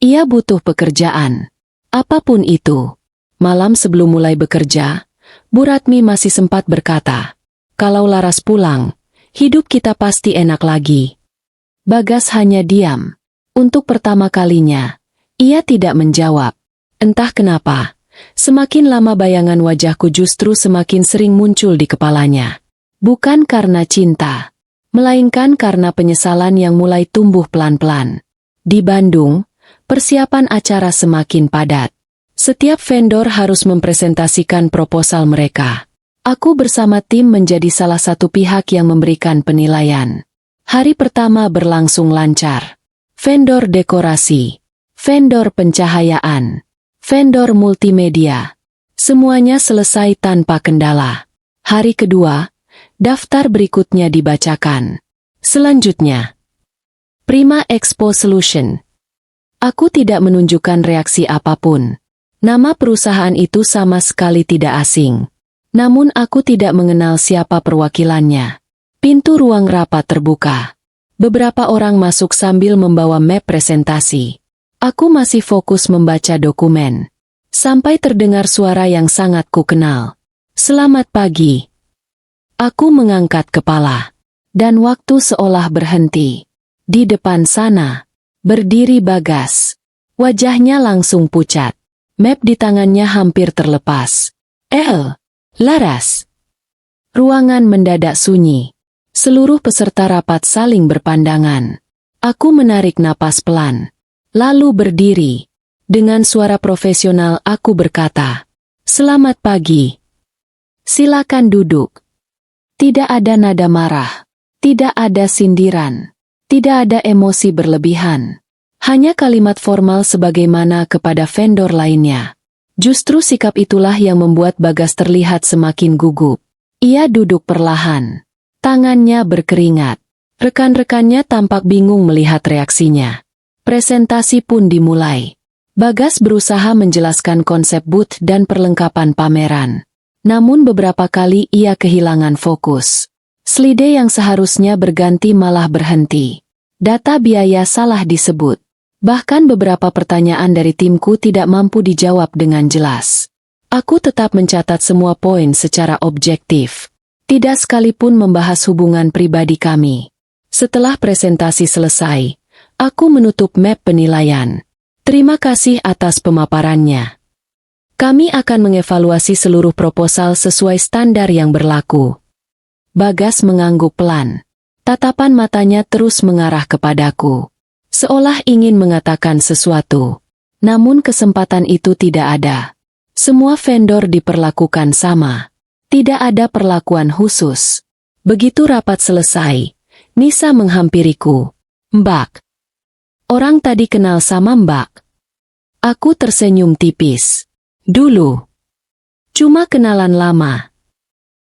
Ia butuh pekerjaan. Apapun itu. Malam sebelum mulai bekerja, Bu Ratmi masih sempat berkata, "Kalau Laras pulang, hidup kita pasti enak lagi." Bagas hanya diam. Untuk pertama kalinya, ia tidak menjawab. Entah kenapa, semakin lama bayangan wajahku justru semakin sering muncul di kepalanya. Bukan karena cinta, melainkan karena penyesalan yang mulai tumbuh pelan-pelan. Di Bandung, persiapan acara semakin padat. Setiap vendor harus mempresentasikan proposal mereka. Aku bersama tim menjadi salah satu pihak yang memberikan penilaian. Hari pertama berlangsung lancar. Vendor dekorasi, vendor pencahayaan, vendor multimedia. Semuanya selesai tanpa kendala. Hari kedua, daftar berikutnya dibacakan. Selanjutnya, Prima Expo Solution. Aku tidak menunjukkan reaksi apapun. Nama perusahaan itu sama sekali tidak asing. Namun aku tidak mengenal siapa perwakilannya. Pintu ruang rapat terbuka. Beberapa orang masuk sambil membawa map presentasi. Aku masih fokus membaca dokumen. Sampai terdengar suara yang sangat kukenal. "Selamat pagi." Aku mengangkat kepala. Dan waktu seolah berhenti. Di depan sana, berdiri Bagas. Wajahnya langsung pucat. Map di tangannya hampir terlepas. Laras." Ruangan mendadak sunyi. Seluruh peserta rapat saling berpandangan. Aku menarik napas pelan. Lalu berdiri. Dengan suara profesional aku berkata, "Selamat pagi. Silakan duduk." Tidak ada nada marah. Tidak ada sindiran. Tidak ada emosi berlebihan. Hanya kalimat formal sebagaimana kepada vendor lainnya. Justru sikap itulah yang membuat Bagas terlihat semakin gugup. Ia duduk perlahan. Tangannya berkeringat. Rekan-rekannya tampak bingung melihat reaksinya. Presentasi pun dimulai. Bagas berusaha menjelaskan konsep booth dan perlengkapan pameran. Namun beberapa kali ia kehilangan fokus. Slide yang seharusnya berganti malah berhenti. Data biaya salah disebut. Bahkan beberapa pertanyaan dari timku tidak mampu dijawab dengan jelas. Aku tetap mencatat semua poin secara objektif. Tidak sekalipun membahas hubungan pribadi kami. Setelah presentasi selesai, aku menutup map penilaian. "Terima kasih atas pemaparannya. Kami akan mengevaluasi seluruh proposal sesuai standar yang berlaku." Bagas mengangguk pelan. Tatapan matanya terus mengarah kepadaku. Seolah ingin mengatakan sesuatu. Namun kesempatan itu tidak ada. Semua vendor diperlakukan sama. Tidak ada perlakuan khusus. Begitu rapat selesai, Nisa menghampiriku. "Mbak." "Orang tadi kenal sama Mbak?" Aku tersenyum tipis. "Dulu. Cuma kenalan lama."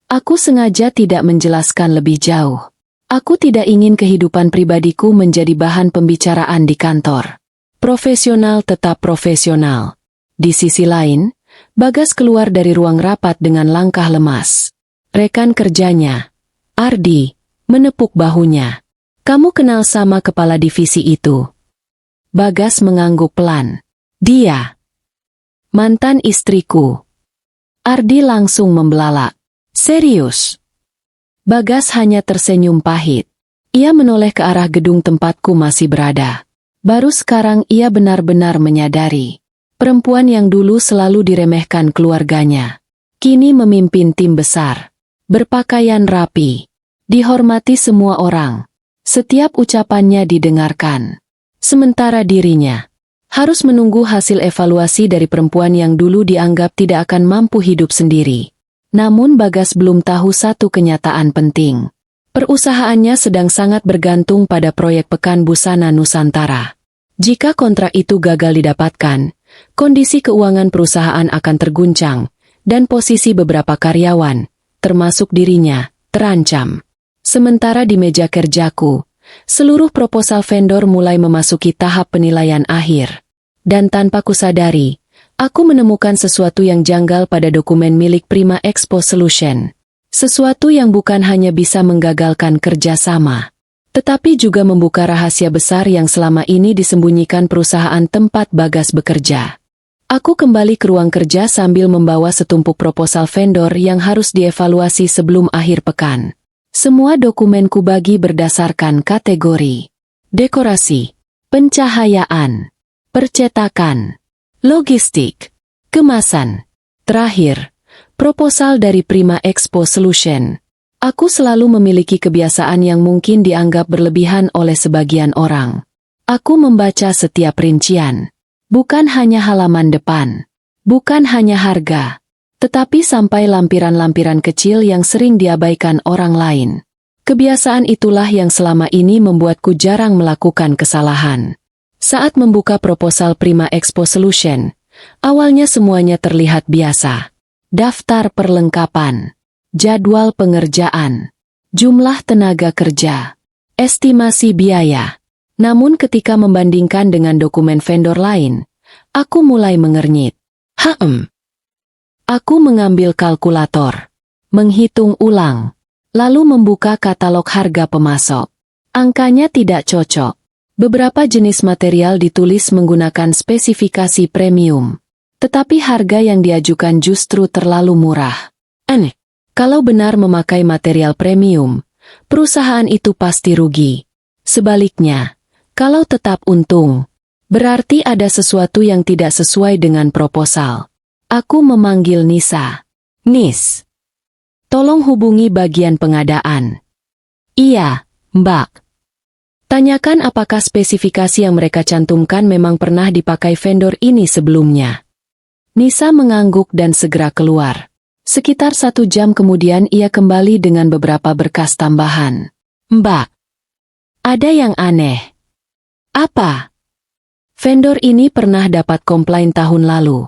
Aku sengaja tidak menjelaskan lebih jauh. Aku tidak ingin kehidupan pribadiku menjadi bahan pembicaraan di kantor. Profesional tetap profesional. Di sisi lain, Bagas keluar dari ruang rapat dengan langkah lemas. Rekan kerjanya, Ardi, menepuk bahunya. "Kamu kenal sama kepala divisi itu?" Bagas mengangguk pelan. "Dia mantan istriku." Ardi langsung membelalak. "Serius?" Bagas hanya tersenyum pahit. Ia menoleh ke arah gedung tempatku masih berada. Baru sekarang ia benar-benar menyadari. Perempuan yang dulu selalu diremehkan keluarganya. Kini memimpin tim besar. Berpakaian rapi. Dihormati semua orang. Setiap ucapannya didengarkan. Sementara dirinya harus menunggu hasil evaluasi dari perempuan yang dulu dianggap tidak akan mampu hidup sendiri. Namun Bagas belum tahu satu kenyataan penting. Perusahaannya sedang sangat bergantung pada proyek Pekan Busana Nusantara. Jika kontrak itu gagal didapatkan, kondisi keuangan perusahaan akan terguncang, dan posisi beberapa karyawan, termasuk dirinya, terancam. Sementara di meja kerjaku, seluruh proposal vendor mulai memasuki tahap penilaian akhir. Dan tanpa kusadari, aku menemukan sesuatu yang janggal pada dokumen milik Prima Expo Solution. Sesuatu yang bukan hanya bisa menggagalkan kerjasama, tetapi juga membuka rahasia besar yang selama ini disembunyikan perusahaan tempat Bagas bekerja. Aku kembali ke ruang kerja sambil membawa setumpuk proposal vendor yang harus dievaluasi sebelum akhir pekan. Semua dokumen kubagi berdasarkan kategori: dekorasi, pencahayaan, percetakan, logistik, kemasan. Terakhir, proposal dari Prima Expo Solution. Aku selalu memiliki kebiasaan yang mungkin dianggap berlebihan oleh sebagian orang. Aku membaca setiap rincian. Bukan hanya halaman depan. Bukan hanya harga. Tetapi sampai lampiran-lampiran kecil yang sering diabaikan orang lain. Kebiasaan itulah yang selama ini membuatku jarang melakukan kesalahan. Saat membuka proposal Prima Expo Solution, awalnya semuanya terlihat biasa. Daftar perlengkapan, jadwal pengerjaan, jumlah tenaga kerja, estimasi biaya. Namun ketika membandingkan dengan dokumen vendor lain, aku mulai mengernyit. Aku mengambil kalkulator, menghitung ulang, lalu membuka katalog harga pemasok. Angkanya tidak cocok. Beberapa jenis material ditulis menggunakan spesifikasi premium, tetapi harga yang diajukan justru terlalu murah. Aneh. Kalau benar memakai material premium, perusahaan itu pasti rugi. Sebaliknya, kalau tetap untung, berarti ada sesuatu yang tidak sesuai dengan proposal. Aku memanggil Nisa. Nis, tolong hubungi bagian pengadaan. Iya, Mbak. Tanyakan apakah spesifikasi yang mereka cantumkan memang pernah dipakai vendor ini sebelumnya. Nisa mengangguk dan segera keluar. Sekitar 1 jam kemudian ia kembali dengan beberapa berkas tambahan. Mbak, ada yang aneh. Apa? Vendor ini pernah dapat komplain tahun lalu.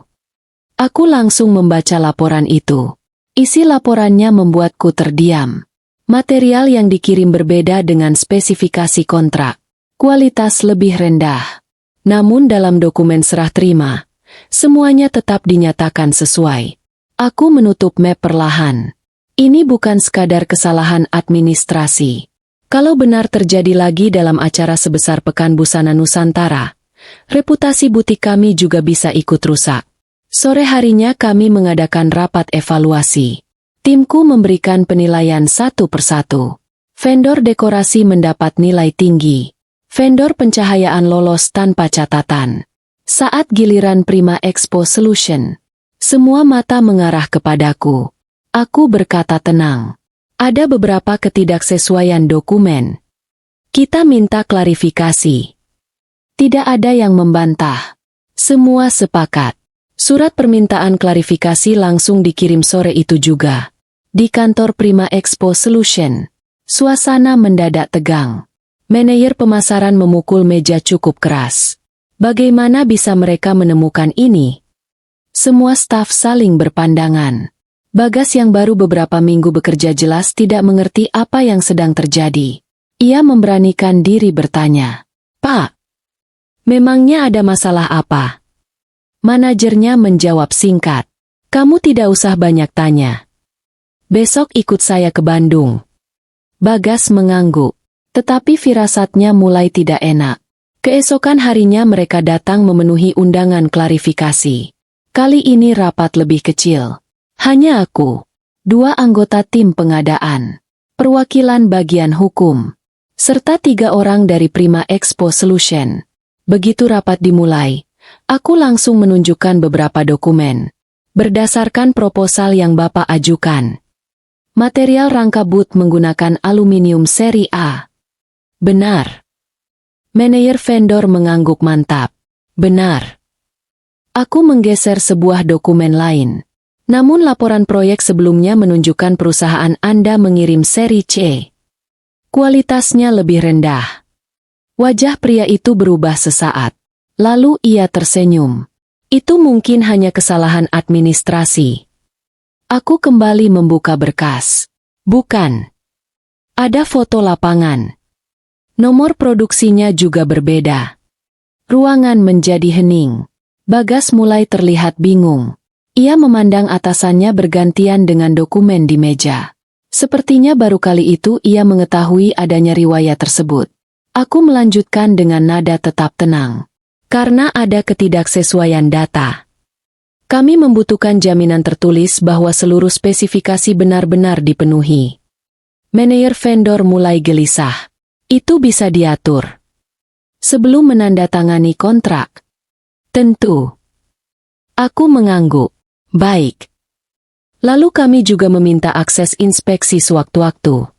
Aku langsung membaca laporan itu. Isi laporannya membuatku terdiam. Material yang dikirim berbeda dengan spesifikasi kontrak. Kualitas lebih rendah. Namun dalam dokumen serah terima, semuanya tetap dinyatakan sesuai. Aku menutup map perlahan. Ini bukan sekadar kesalahan administrasi. Kalau benar terjadi lagi dalam acara sebesar Pekan Busana Nusantara, reputasi butik kami juga bisa ikut rusak. Sore harinya kami mengadakan rapat evaluasi. Timku memberikan penilaian satu persatu. Vendor dekorasi mendapat nilai tinggi. Vendor pencahayaan lolos tanpa catatan. Saat giliran Prima Expo Solution, semua mata mengarah kepadaku. Aku berkata tenang. Ada beberapa ketidaksesuaian dokumen. Kita minta klarifikasi. Tidak ada yang membantah. Semua sepakat. Surat permintaan klarifikasi langsung dikirim sore itu juga. Di kantor Prima Expo Solution, suasana mendadak tegang. Manajer pemasaran memukul meja cukup keras. Bagaimana bisa mereka menemukan ini? Semua staf saling berpandangan. Bagas yang baru beberapa minggu bekerja jelas tidak mengerti apa yang sedang terjadi. Ia memberanikan diri bertanya, "Pak, memangnya ada masalah apa?" Manajernya menjawab singkat, "Kamu tidak usah banyak tanya. Besok ikut saya ke Bandung." Bagas mengangguk, tetapi firasatnya mulai tidak enak. Keesokan harinya mereka datang memenuhi undangan klarifikasi. Kali ini rapat lebih kecil. Hanya aku, 2 anggota tim pengadaan, perwakilan bagian hukum, serta 3 orang dari Prima Expo Solution. Begitu rapat dimulai, aku langsung menunjukkan beberapa dokumen. Berdasarkan proposal yang Bapak ajukan, material rangka booth menggunakan aluminium seri A. Benar. Manajer vendor mengangguk mantap. Benar. Aku menggeser sebuah dokumen lain. Namun laporan proyek sebelumnya menunjukkan perusahaan Anda mengirim seri C. Kualitasnya lebih rendah. Wajah pria itu berubah sesaat. Lalu ia tersenyum. Itu mungkin hanya kesalahan administrasi. Aku kembali membuka berkas. Bukan. Ada foto lapangan. Nomor produksinya juga berbeda. Ruangan menjadi hening. Bagas mulai terlihat bingung. Ia memandang atasannya bergantian dengan dokumen di meja. Sepertinya baru kali itu ia mengetahui adanya riwayat tersebut. Aku melanjutkan dengan nada tetap tenang. Karena ada ketidaksesuaian data. Kami membutuhkan jaminan tertulis bahwa seluruh spesifikasi benar-benar dipenuhi. Manajer vendor mulai gelisah. Itu bisa diatur sebelum menandatangani kontrak. Tentu. Aku mengangguk. Baik. Lalu kami juga meminta akses inspeksi sewaktu-waktu.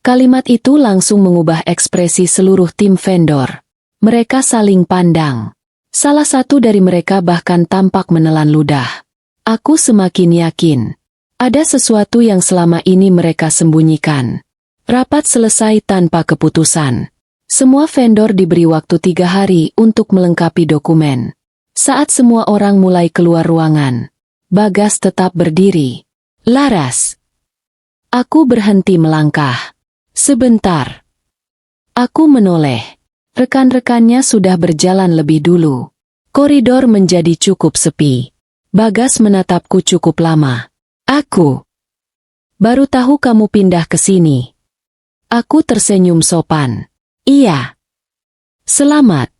Kalimat itu langsung mengubah ekspresi seluruh tim vendor. Mereka saling pandang. Salah satu dari mereka bahkan tampak menelan ludah. Aku semakin yakin. Ada sesuatu yang selama ini mereka sembunyikan. Rapat selesai tanpa keputusan. Semua vendor diberi waktu 3 hari untuk melengkapi dokumen. Saat semua orang mulai keluar ruangan, Bagas tetap berdiri. Laras. Aku berhenti melangkah. Sebentar. Aku menoleh. Rekan-rekannya sudah berjalan lebih dulu. Koridor menjadi cukup sepi. Bagas menatapku cukup lama. Aku baru tahu kamu pindah ke sini. Aku tersenyum sopan. Iya. Selamat.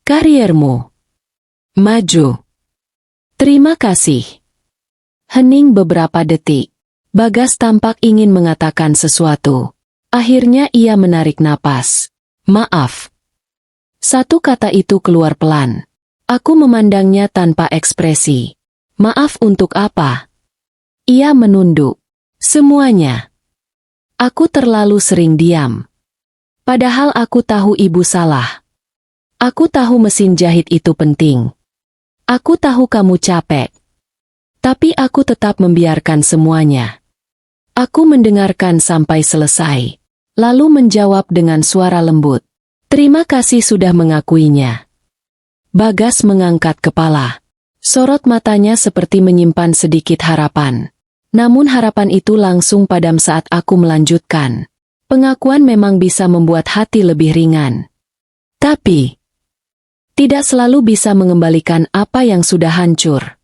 Kariermu maju. Terima kasih. Hening beberapa detik. Bagas tampak ingin mengatakan sesuatu. Akhirnya ia menarik napas. Maaf. Satu kata itu keluar pelan. Aku memandangnya tanpa ekspresi. Maaf untuk apa? Ia menunduk. Semuanya. Aku terlalu sering diam. Padahal aku tahu ibu salah. Aku tahu mesin jahit itu penting. Aku tahu kamu capek. Tapi aku tetap membiarkan semuanya. Aku mendengarkan sampai selesai. Lalu menjawab dengan suara lembut. Terima kasih sudah mengakuinya. Bagas mengangkat kepala. Sorot matanya seperti menyimpan sedikit harapan. Namun harapan itu langsung padam saat aku melanjutkan. Pengakuan memang bisa membuat hati lebih ringan. Tapi tidak selalu bisa mengembalikan apa yang sudah hancur.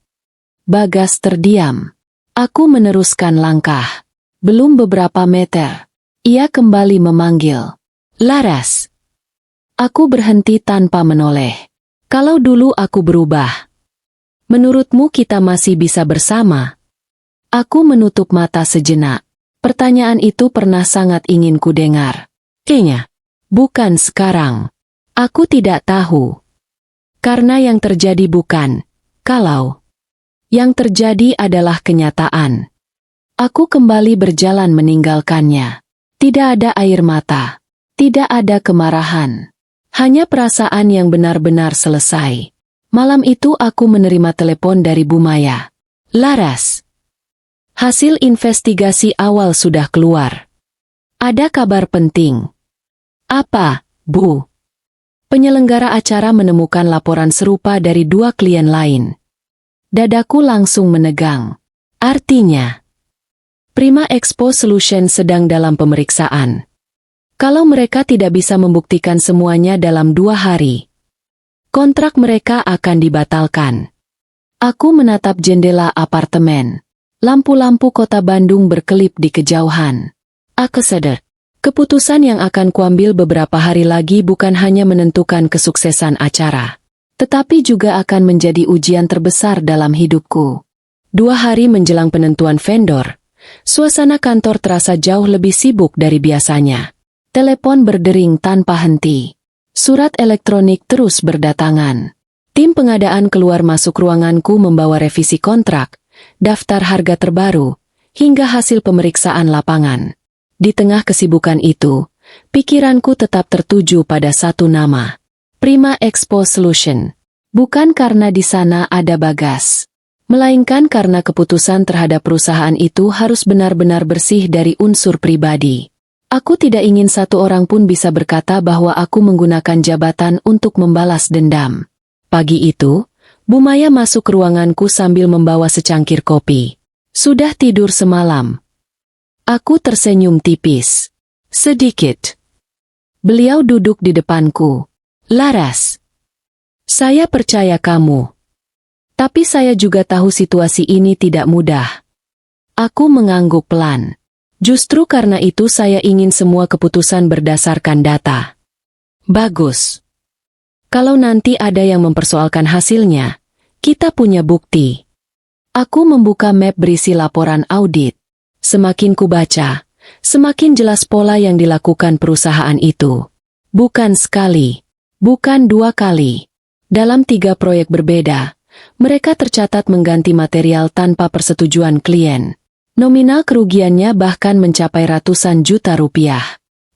Bagas terdiam. Aku meneruskan langkah. Belum beberapa meter. Ia kembali memanggil. Laras. Aku berhenti tanpa menoleh. Kalau dulu aku berubah, menurutmu kita masih bisa bersama? Aku menutup mata sejenak. Pertanyaan itu pernah sangat ingin kudengar. Kayaknya. Bukan sekarang. Aku tidak tahu. Karena yang terjadi bukan, kalau. Yang terjadi adalah kenyataan. Aku kembali berjalan meninggalkannya. Tidak ada air mata. Tidak ada kemarahan. Hanya perasaan yang benar-benar selesai. Malam itu aku menerima telepon dari Bu Maya. Laras. Hasil investigasi awal sudah keluar. Ada kabar penting. Apa, Bu? Penyelenggara acara menemukan laporan serupa dari 2 klien lain. Dadaku langsung menegang. Artinya, Prima Expo Solution sedang dalam pemeriksaan. Kalau mereka tidak bisa membuktikan semuanya dalam 2 hari, kontrak mereka akan dibatalkan. Aku menatap jendela apartemen. Lampu-lampu kota Bandung berkelip di kejauhan. Aku sadar. Keputusan yang akan kuambil beberapa hari lagi bukan hanya menentukan kesuksesan acara, tetapi juga akan menjadi ujian terbesar dalam hidupku. 2 hari menjelang penentuan vendor, suasana kantor terasa jauh lebih sibuk dari biasanya. Telepon berdering tanpa henti. Surat elektronik terus berdatangan. Tim pengadaan keluar masuk ruanganku membawa revisi kontrak, daftar harga terbaru, hingga hasil pemeriksaan lapangan. Di tengah kesibukan itu, pikiranku tetap tertuju pada satu nama. Prima Expo Solution. Bukan karena di sana ada Bagas, melainkan karena keputusan terhadap perusahaan itu harus benar-benar bersih dari unsur pribadi. Aku tidak ingin satu orang pun bisa berkata bahwa aku menggunakan jabatan untuk membalas dendam. Pagi itu, Bu Maya masuk ke ruanganku sambil membawa secangkir kopi. Sudah tidur semalam? Aku tersenyum tipis. Sedikit. Beliau duduk di depanku. Laras. Saya percaya kamu. Tapi saya juga tahu situasi ini tidak mudah. Aku mengangguk pelan. Justru karena itu saya ingin semua keputusan berdasarkan data. Bagus. Kalau nanti ada yang mempersoalkan hasilnya, kita punya bukti. Aku membuka map berisi laporan audit. Semakin kubaca, semakin jelas pola yang dilakukan perusahaan itu. Bukan sekali, bukan 2 kali. Dalam 3 proyek berbeda, mereka tercatat mengganti material tanpa persetujuan klien. Nominal kerugiannya bahkan mencapai ratusan juta rupiah.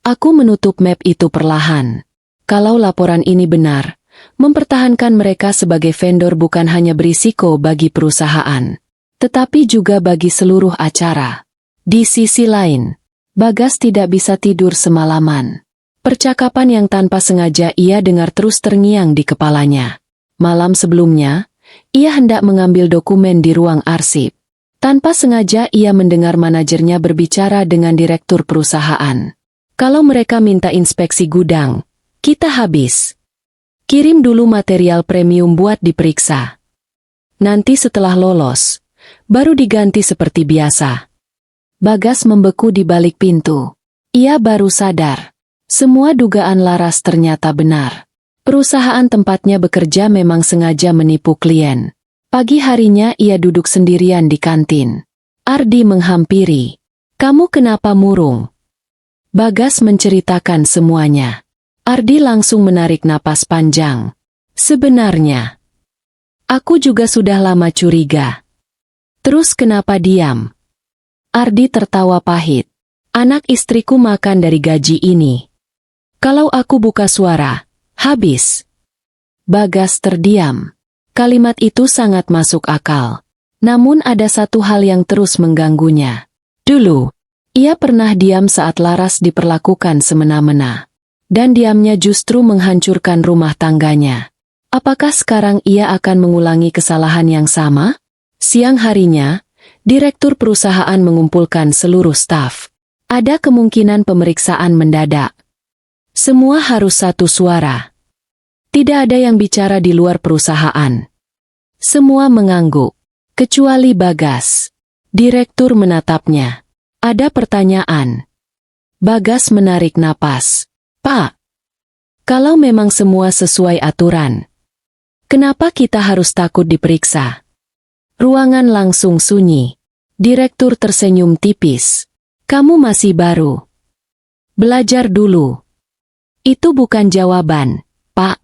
Aku menutup map itu perlahan. Kalau laporan ini benar, mempertahankan mereka sebagai vendor bukan hanya berisiko bagi perusahaan, tetapi juga bagi seluruh acara. Di sisi lain, Bagas tidak bisa tidur semalaman. Percakapan yang tanpa sengaja ia dengar terus terngiang di kepalanya. Malam sebelumnya, ia hendak mengambil dokumen di ruang arsip. Tanpa sengaja ia mendengar manajernya berbicara dengan direktur perusahaan. Kalau mereka minta inspeksi gudang, kita habis. Kirim dulu material premium buat diperiksa. Nanti setelah lolos, baru diganti seperti biasa. Bagas membeku di balik pintu. Ia baru sadar. Semua dugaan Laras ternyata benar. Perusahaan tempatnya bekerja memang sengaja menipu klien. Pagi harinya ia duduk sendirian di kantin. Ardi menghampiri. "Kamu kenapa murung?" Bagas menceritakan semuanya. Ardi langsung menarik napas panjang. "Sebenarnya, aku juga sudah lama curiga. Terus kenapa diam?" Ardi tertawa pahit. "Anak istriku makan dari gaji ini. Kalau aku buka suara, habis." Bagas terdiam. Kalimat itu sangat masuk akal. Namun ada satu hal yang terus mengganggunya. Dulu, ia pernah diam saat Laras diperlakukan semena-mena. Dan diamnya justru menghancurkan rumah tangganya. Apakah sekarang ia akan mengulangi kesalahan yang sama? Siang harinya, direktur perusahaan mengumpulkan seluruh staf. Ada kemungkinan pemeriksaan mendadak. Semua harus satu suara. Tidak ada yang bicara di luar perusahaan. Semua mengangguk, kecuali Bagas. Direktur menatapnya. "Ada pertanyaan." Bagas menarik napas. "Pak, kalau memang semua sesuai aturan, kenapa kita harus takut diperiksa?" Ruangan langsung sunyi. Direktur tersenyum tipis. "Kamu masih baru. Belajar dulu." "Itu bukan jawaban, Pak."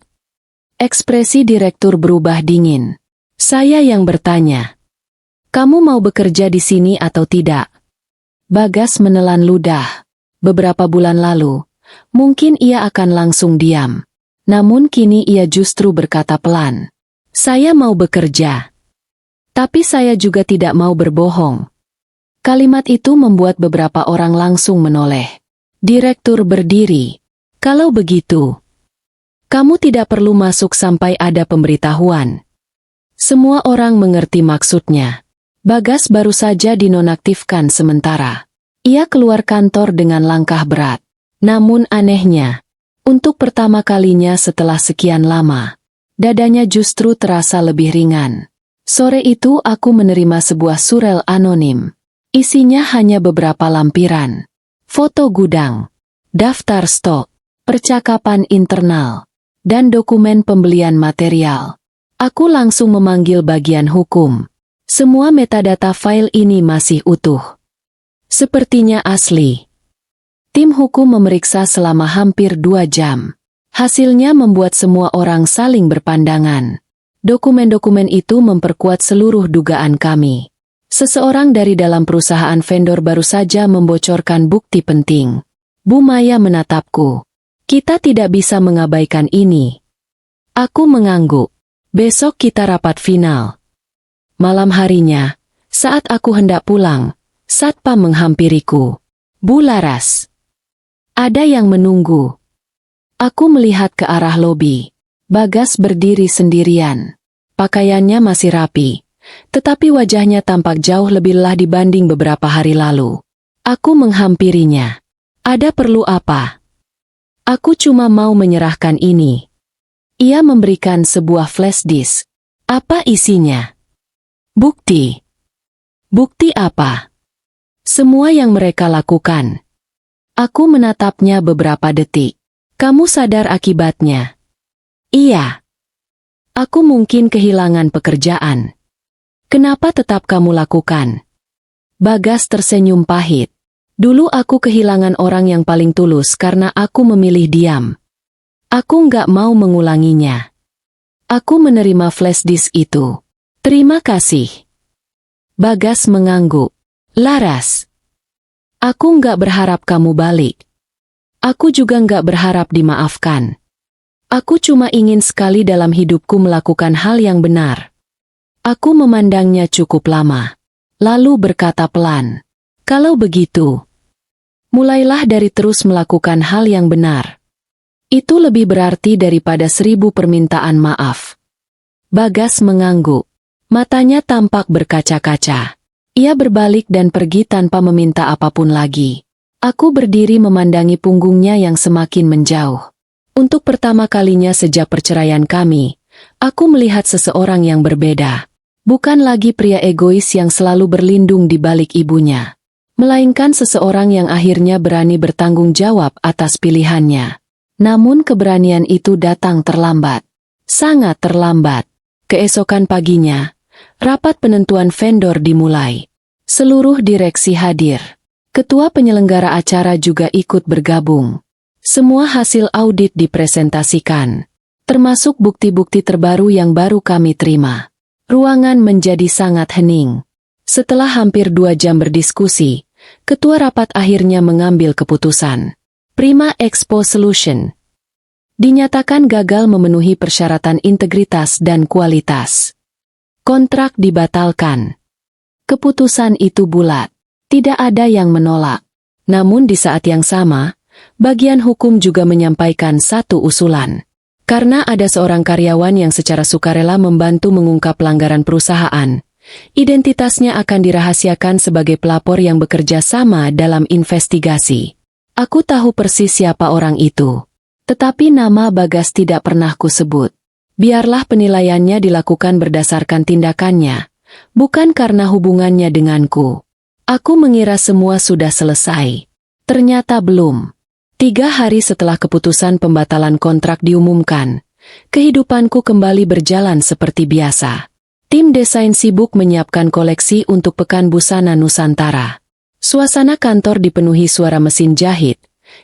Ekspresi direktur berubah dingin. "Saya yang bertanya. Kamu mau bekerja di sini atau tidak?" Bagas menelan ludah. Beberapa bulan lalu, mungkin ia akan langsung diam. Namun kini ia justru berkata pelan. "Saya mau bekerja. Tapi saya juga tidak mau berbohong." Kalimat itu membuat beberapa orang langsung menoleh. Direktur berdiri. "Kalau begitu, kamu tidak perlu masuk sampai ada pemberitahuan." Semua orang mengerti maksudnya. Bagas baru saja dinonaktifkan sementara. Ia keluar kantor dengan langkah berat. Namun anehnya, untuk pertama kalinya setelah sekian lama, dadanya justru terasa lebih ringan. Sore itu aku menerima sebuah surel anonim. Isinya hanya beberapa lampiran. Foto gudang, daftar stok, percakapan internal, dan dokumen pembelian material. Aku langsung memanggil bagian hukum. Semua metadata file ini masih utuh. Sepertinya asli. Tim hukum memeriksa selama hampir 2 jam. Hasilnya membuat semua orang saling berpandangan. Dokumen-dokumen itu memperkuat seluruh dugaan kami. Seseorang dari dalam perusahaan vendor baru saja membocorkan bukti penting. Bu Maya menatapku. "Kita tidak bisa mengabaikan ini." Aku mengangguk. "Besok kita rapat final." Malam harinya, saat aku hendak pulang, satpam menghampiriku. "Bu Laras, ada yang menunggu." Aku melihat ke arah lobi. Bagas berdiri sendirian. Pakaiannya masih rapi, tetapi wajahnya tampak jauh lebih lelah dibanding beberapa hari lalu. Aku menghampirinya. "Ada perlu apa?" "Aku cuma mau menyerahkan ini." Ia memberikan sebuah flash disk. "Apa isinya?" "Bukti." "Bukti apa?" Semua yang mereka lakukan. Aku menatapnya beberapa detik. Kamu sadar akibatnya? Iya. Aku mungkin kehilangan pekerjaan. Kenapa tetap kamu lakukan? Bagas tersenyum pahit. Dulu aku kehilangan orang yang paling tulus karena aku memilih diam. Aku nggak mau mengulanginya. Aku menerima flash disk itu. Terima kasih. Bagas mengangguk. Laras. Aku nggak berharap kamu balik. Aku juga nggak berharap dimaafkan. Aku cuma ingin sekali dalam hidupku melakukan hal yang benar. Aku memandangnya cukup lama. Lalu berkata pelan. Kalau begitu, mulailah dari terus melakukan hal yang benar. Itu lebih berarti daripada 1000 permintaan maaf. Bagas mengangguk. Matanya tampak berkaca-kaca. Ia berbalik dan pergi tanpa meminta apapun lagi. Aku berdiri memandangi punggungnya yang semakin menjauh. Untuk pertama kalinya sejak perceraian kami, aku melihat seseorang yang berbeda. Bukan lagi pria egois yang selalu berlindung di balik ibunya. Melainkan seseorang yang akhirnya berani bertanggung jawab atas pilihannya. Namun keberanian itu datang terlambat. Sangat terlambat. Keesokan paginya, rapat penentuan vendor dimulai. Seluruh direksi hadir. Ketua penyelenggara acara juga ikut bergabung. Semua hasil audit dipresentasikan, termasuk bukti-bukti terbaru yang baru kami terima. Ruangan menjadi sangat hening. Setelah hampir 2 jam berdiskusi, ketua rapat akhirnya mengambil keputusan. Prima Expo Solution dinyatakan gagal memenuhi persyaratan integritas dan kualitas. Kontrak dibatalkan. Keputusan itu bulat. Tidak ada yang menolak. Namun di saat yang sama, bagian hukum juga menyampaikan satu usulan. Karena ada seorang karyawan yang secara sukarela membantu mengungkap pelanggaran perusahaan, identitasnya akan dirahasiakan sebagai pelapor yang bekerja sama dalam investigasi. Aku tahu persis siapa orang itu. Tetapi nama Bagas tidak pernah kusebut. Biarlah penilaiannya dilakukan berdasarkan tindakannya, bukan karena hubungannya denganku. Aku mengira semua sudah selesai. Ternyata belum. 3 hari setelah keputusan pembatalan kontrak diumumkan, kehidupanku kembali berjalan seperti biasa. Tim desain sibuk menyiapkan koleksi untuk Pekan Busana Nusantara. Suasana kantor dipenuhi suara mesin jahit,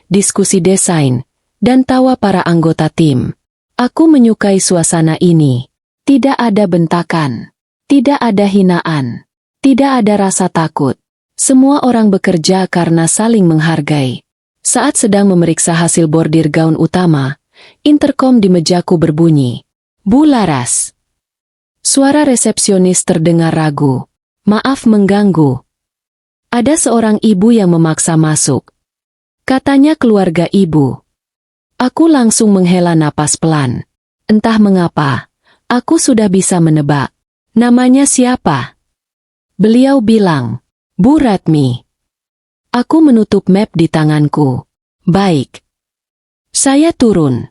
diskusi desain, dan tawa para anggota tim. Aku menyukai suasana ini. Tidak ada bentakan. Tidak ada hinaan. Tidak ada rasa takut. Semua orang bekerja karena saling menghargai. Saat sedang memeriksa hasil bordir gaun utama, interkom di mejaku berbunyi. Bu Laras. Suara resepsionis terdengar ragu. Maaf mengganggu. Ada seorang ibu yang memaksa masuk. Katanya keluarga ibu. Aku langsung menghela napas pelan. Entah mengapa, aku sudah bisa menebak. Namanya siapa? Beliau bilang, Bu Ratmi. Aku menutup map di tanganku. Baik. Saya turun.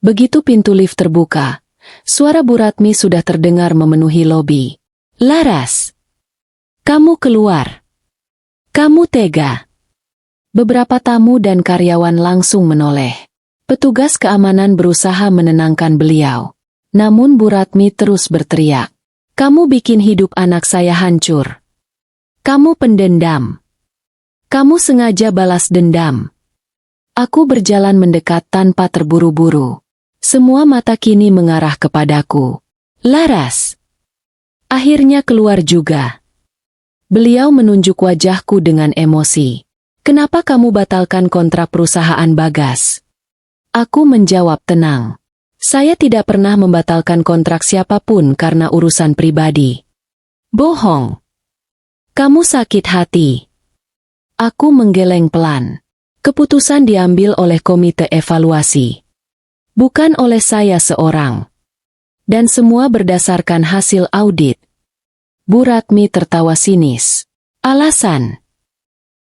Begitu pintu lift terbuka, suara Bu Ratmi sudah terdengar memenuhi lobi. Laras. Kamu keluar. Kamu tega. Beberapa tamu dan karyawan langsung menoleh. Petugas keamanan berusaha menenangkan beliau. Namun Bu Ratmi terus berteriak. Kamu bikin hidup anak saya hancur. Kamu pendendam. Kamu sengaja balas dendam. Aku berjalan mendekat tanpa terburu-buru. Semua mata kini mengarah kepadaku. Laras. Akhirnya keluar juga. Beliau menunjuk wajahku dengan emosi. Kenapa kamu batalkan kontrak perusahaan Bagas? Aku menjawab tenang. Saya tidak pernah membatalkan kontrak siapapun karena urusan pribadi. Bohong. Kamu sakit hati. Aku menggeleng pelan. Keputusan diambil oleh komite evaluasi. Bukan oleh saya seorang. Dan semua berdasarkan hasil audit. Bu Ratmi tertawa sinis. Alasan?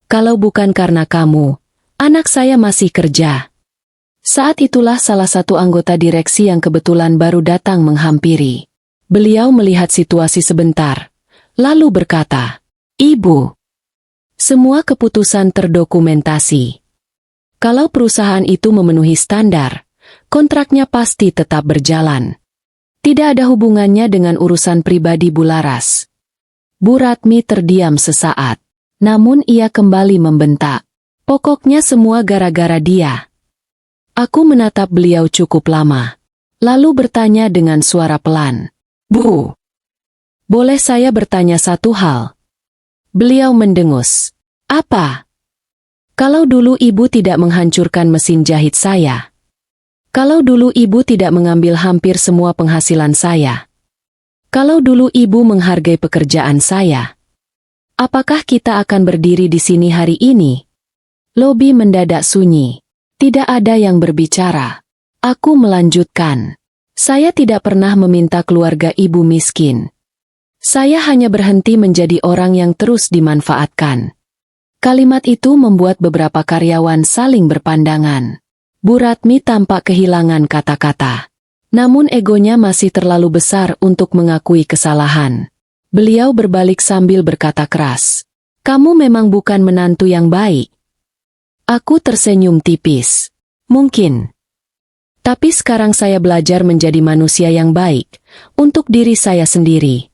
Kalau bukan karena kamu, anak saya masih kerja. Saat itulah salah satu anggota direksi yang kebetulan baru datang menghampiri. Beliau melihat situasi sebentar, lalu berkata, Ibu, Semua keputusan terdokumentasi. Kalau perusahaan itu memenuhi standar, kontraknya pasti tetap berjalan. Tidak ada hubungannya dengan urusan pribadi Bularas. Bu Ratmi terdiam sesaat. Namun ia kembali membentak. Pokoknya semua gara-gara dia. Aku menatap beliau cukup lama. Lalu bertanya dengan suara pelan. Bu, boleh saya bertanya satu hal? Beliau mendengus. Apa? Kalau dulu ibu tidak menghancurkan mesin jahit saya. Kalau dulu ibu tidak mengambil hampir semua penghasilan saya. Kalau dulu ibu menghargai pekerjaan saya. Apakah kita akan berdiri di sini hari ini? Lobi mendadak sunyi. Tidak ada yang berbicara. Aku melanjutkan. Saya tidak pernah meminta keluarga ibu miskin. Saya hanya berhenti menjadi orang yang terus dimanfaatkan. Kalimat itu membuat beberapa karyawan saling berpandangan. Bu Ratmi tampak kehilangan kata-kata. Namun egonya masih terlalu besar untuk mengakui kesalahan. Beliau berbalik sambil berkata keras. Kamu memang bukan menantu yang baik. Aku tersenyum tipis. Mungkin. Tapi sekarang saya belajar menjadi manusia yang baik, untuk diri saya sendiri.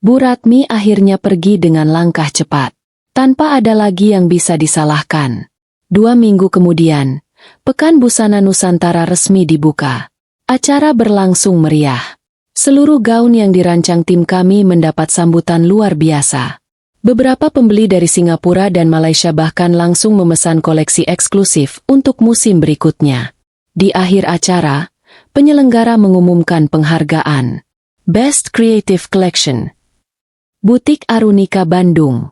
Bu Ratmi akhirnya pergi dengan langkah cepat. Tanpa ada lagi yang bisa disalahkan. 2 minggu kemudian, Pekan Busana Nusantara resmi dibuka. Acara berlangsung meriah. Seluruh gaun yang dirancang tim kami mendapat sambutan luar biasa. Beberapa pembeli dari Singapura dan Malaysia bahkan langsung memesan koleksi eksklusif untuk musim berikutnya. Di akhir acara, penyelenggara mengumumkan penghargaan. Best Creative Collection. Butik Arunika Bandung.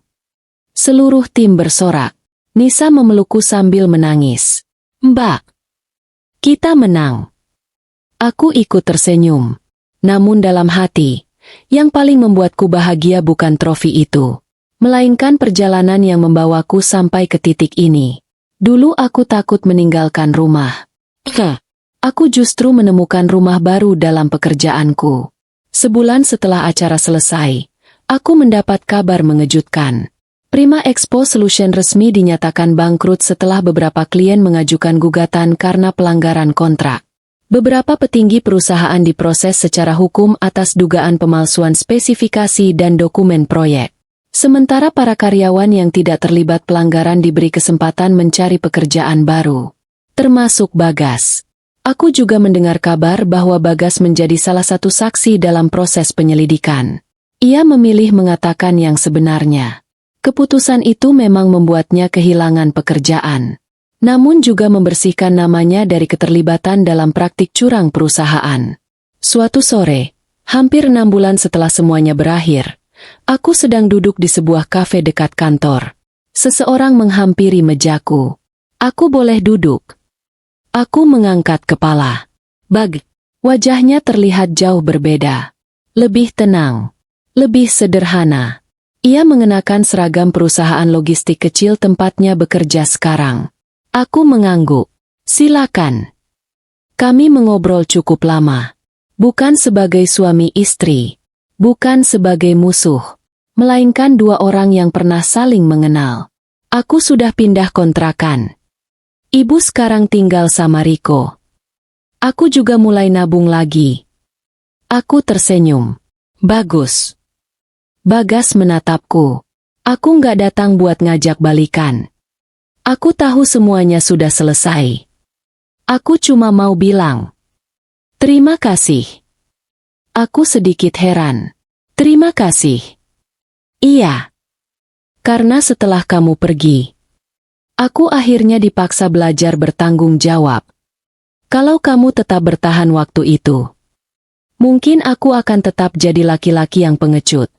Seluruh tim bersorak. Nisa memelukku sambil menangis. Mbak, kita menang. Aku ikut tersenyum. Namun dalam hati, yang paling membuatku bahagia bukan trofi itu, melainkan perjalanan yang membawaku sampai ke titik ini. Dulu aku takut meninggalkan rumah. Aku justru menemukan rumah baru dalam pekerjaanku. Sebulan setelah acara selesai, aku mendapat kabar mengejutkan. Prima Expo Solution resmi dinyatakan bangkrut setelah beberapa klien mengajukan gugatan karena pelanggaran kontrak. Beberapa petinggi perusahaan diproses secara hukum atas dugaan pemalsuan spesifikasi dan dokumen proyek. Sementara para karyawan yang tidak terlibat pelanggaran diberi kesempatan mencari pekerjaan baru. Termasuk Bagas. Aku juga mendengar kabar bahwa Bagas menjadi salah satu saksi dalam proses penyelidikan. Ia memilih mengatakan yang sebenarnya. Keputusan itu memang membuatnya kehilangan pekerjaan. Namun juga membersihkan namanya dari keterlibatan dalam praktik curang perusahaan. Suatu sore, hampir 6 bulan setelah semuanya berakhir, aku sedang duduk di sebuah kafe dekat kantor. Seseorang menghampiri mejaku. Aku boleh duduk? Aku mengangkat kepala. Wajahnya terlihat jauh berbeda. Lebih tenang. Lebih sederhana. Ia mengenakan seragam perusahaan logistik kecil tempatnya bekerja sekarang. Aku mengangguk. Silakan. Kami mengobrol cukup lama. Bukan sebagai suami istri. Bukan sebagai musuh. Melainkan dua orang yang pernah saling mengenal. Aku sudah pindah kontrakan. Ibu sekarang tinggal sama Riko. Aku juga mulai nabung lagi. Aku tersenyum. Bagus. Bagas menatapku. Aku nggak datang buat ngajak balikan. Aku tahu semuanya sudah selesai. Aku cuma mau bilang. Terima kasih. Aku sedikit heran. Terima kasih. Iya. Karena setelah kamu pergi, aku akhirnya dipaksa belajar bertanggung jawab. Kalau kamu tetap bertahan waktu itu, mungkin aku akan tetap jadi laki-laki yang pengecut.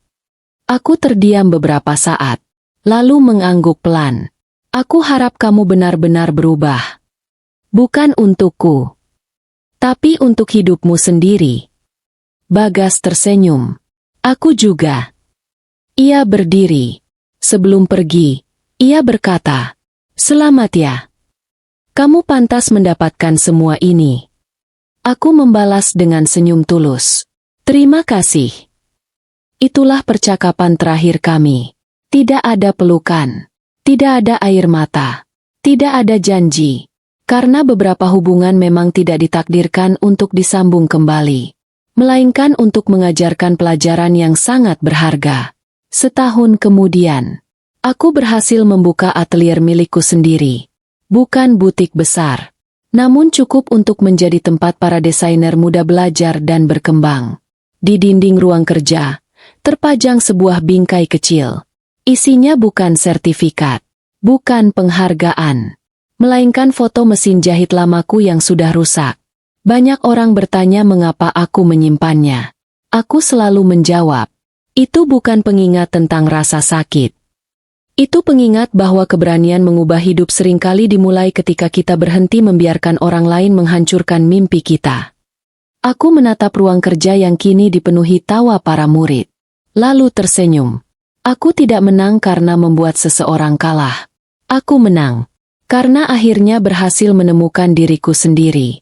Aku terdiam beberapa saat, lalu mengangguk pelan. Aku harap kamu benar-benar berubah. Bukan untukku, tapi untuk hidupmu sendiri. Bagas tersenyum. Aku juga. Ia berdiri. Sebelum pergi, ia berkata, "Selamat ya. Kamu pantas mendapatkan semua ini." Aku membalas dengan senyum tulus. "Terima kasih." Itulah percakapan terakhir kami. Tidak ada pelukan. Tidak ada air mata. Tidak ada janji. Karena beberapa hubungan memang tidak ditakdirkan untuk disambung kembali, melainkan untuk mengajarkan pelajaran yang sangat berharga. Setahun kemudian, aku berhasil membuka atelier milikku sendiri. Bukan butik besar, namun cukup untuk menjadi tempat para desainer muda belajar dan berkembang. Di dinding ruang kerja, terpajang sebuah bingkai kecil. Isinya bukan sertifikat, bukan penghargaan, melainkan foto mesin jahit lamaku yang sudah rusak. Banyak orang bertanya mengapa aku menyimpannya. Aku selalu menjawab, itu bukan pengingat tentang rasa sakit. Itu pengingat bahwa keberanian mengubah hidup seringkali dimulai ketika kita berhenti membiarkan orang lain menghancurkan mimpi kita. Aku menatap ruang kerja yang kini dipenuhi tawa para murid, lalu tersenyum. Aku tidak menang karena membuat seseorang kalah. Aku menang karena akhirnya berhasil menemukan diriku sendiri.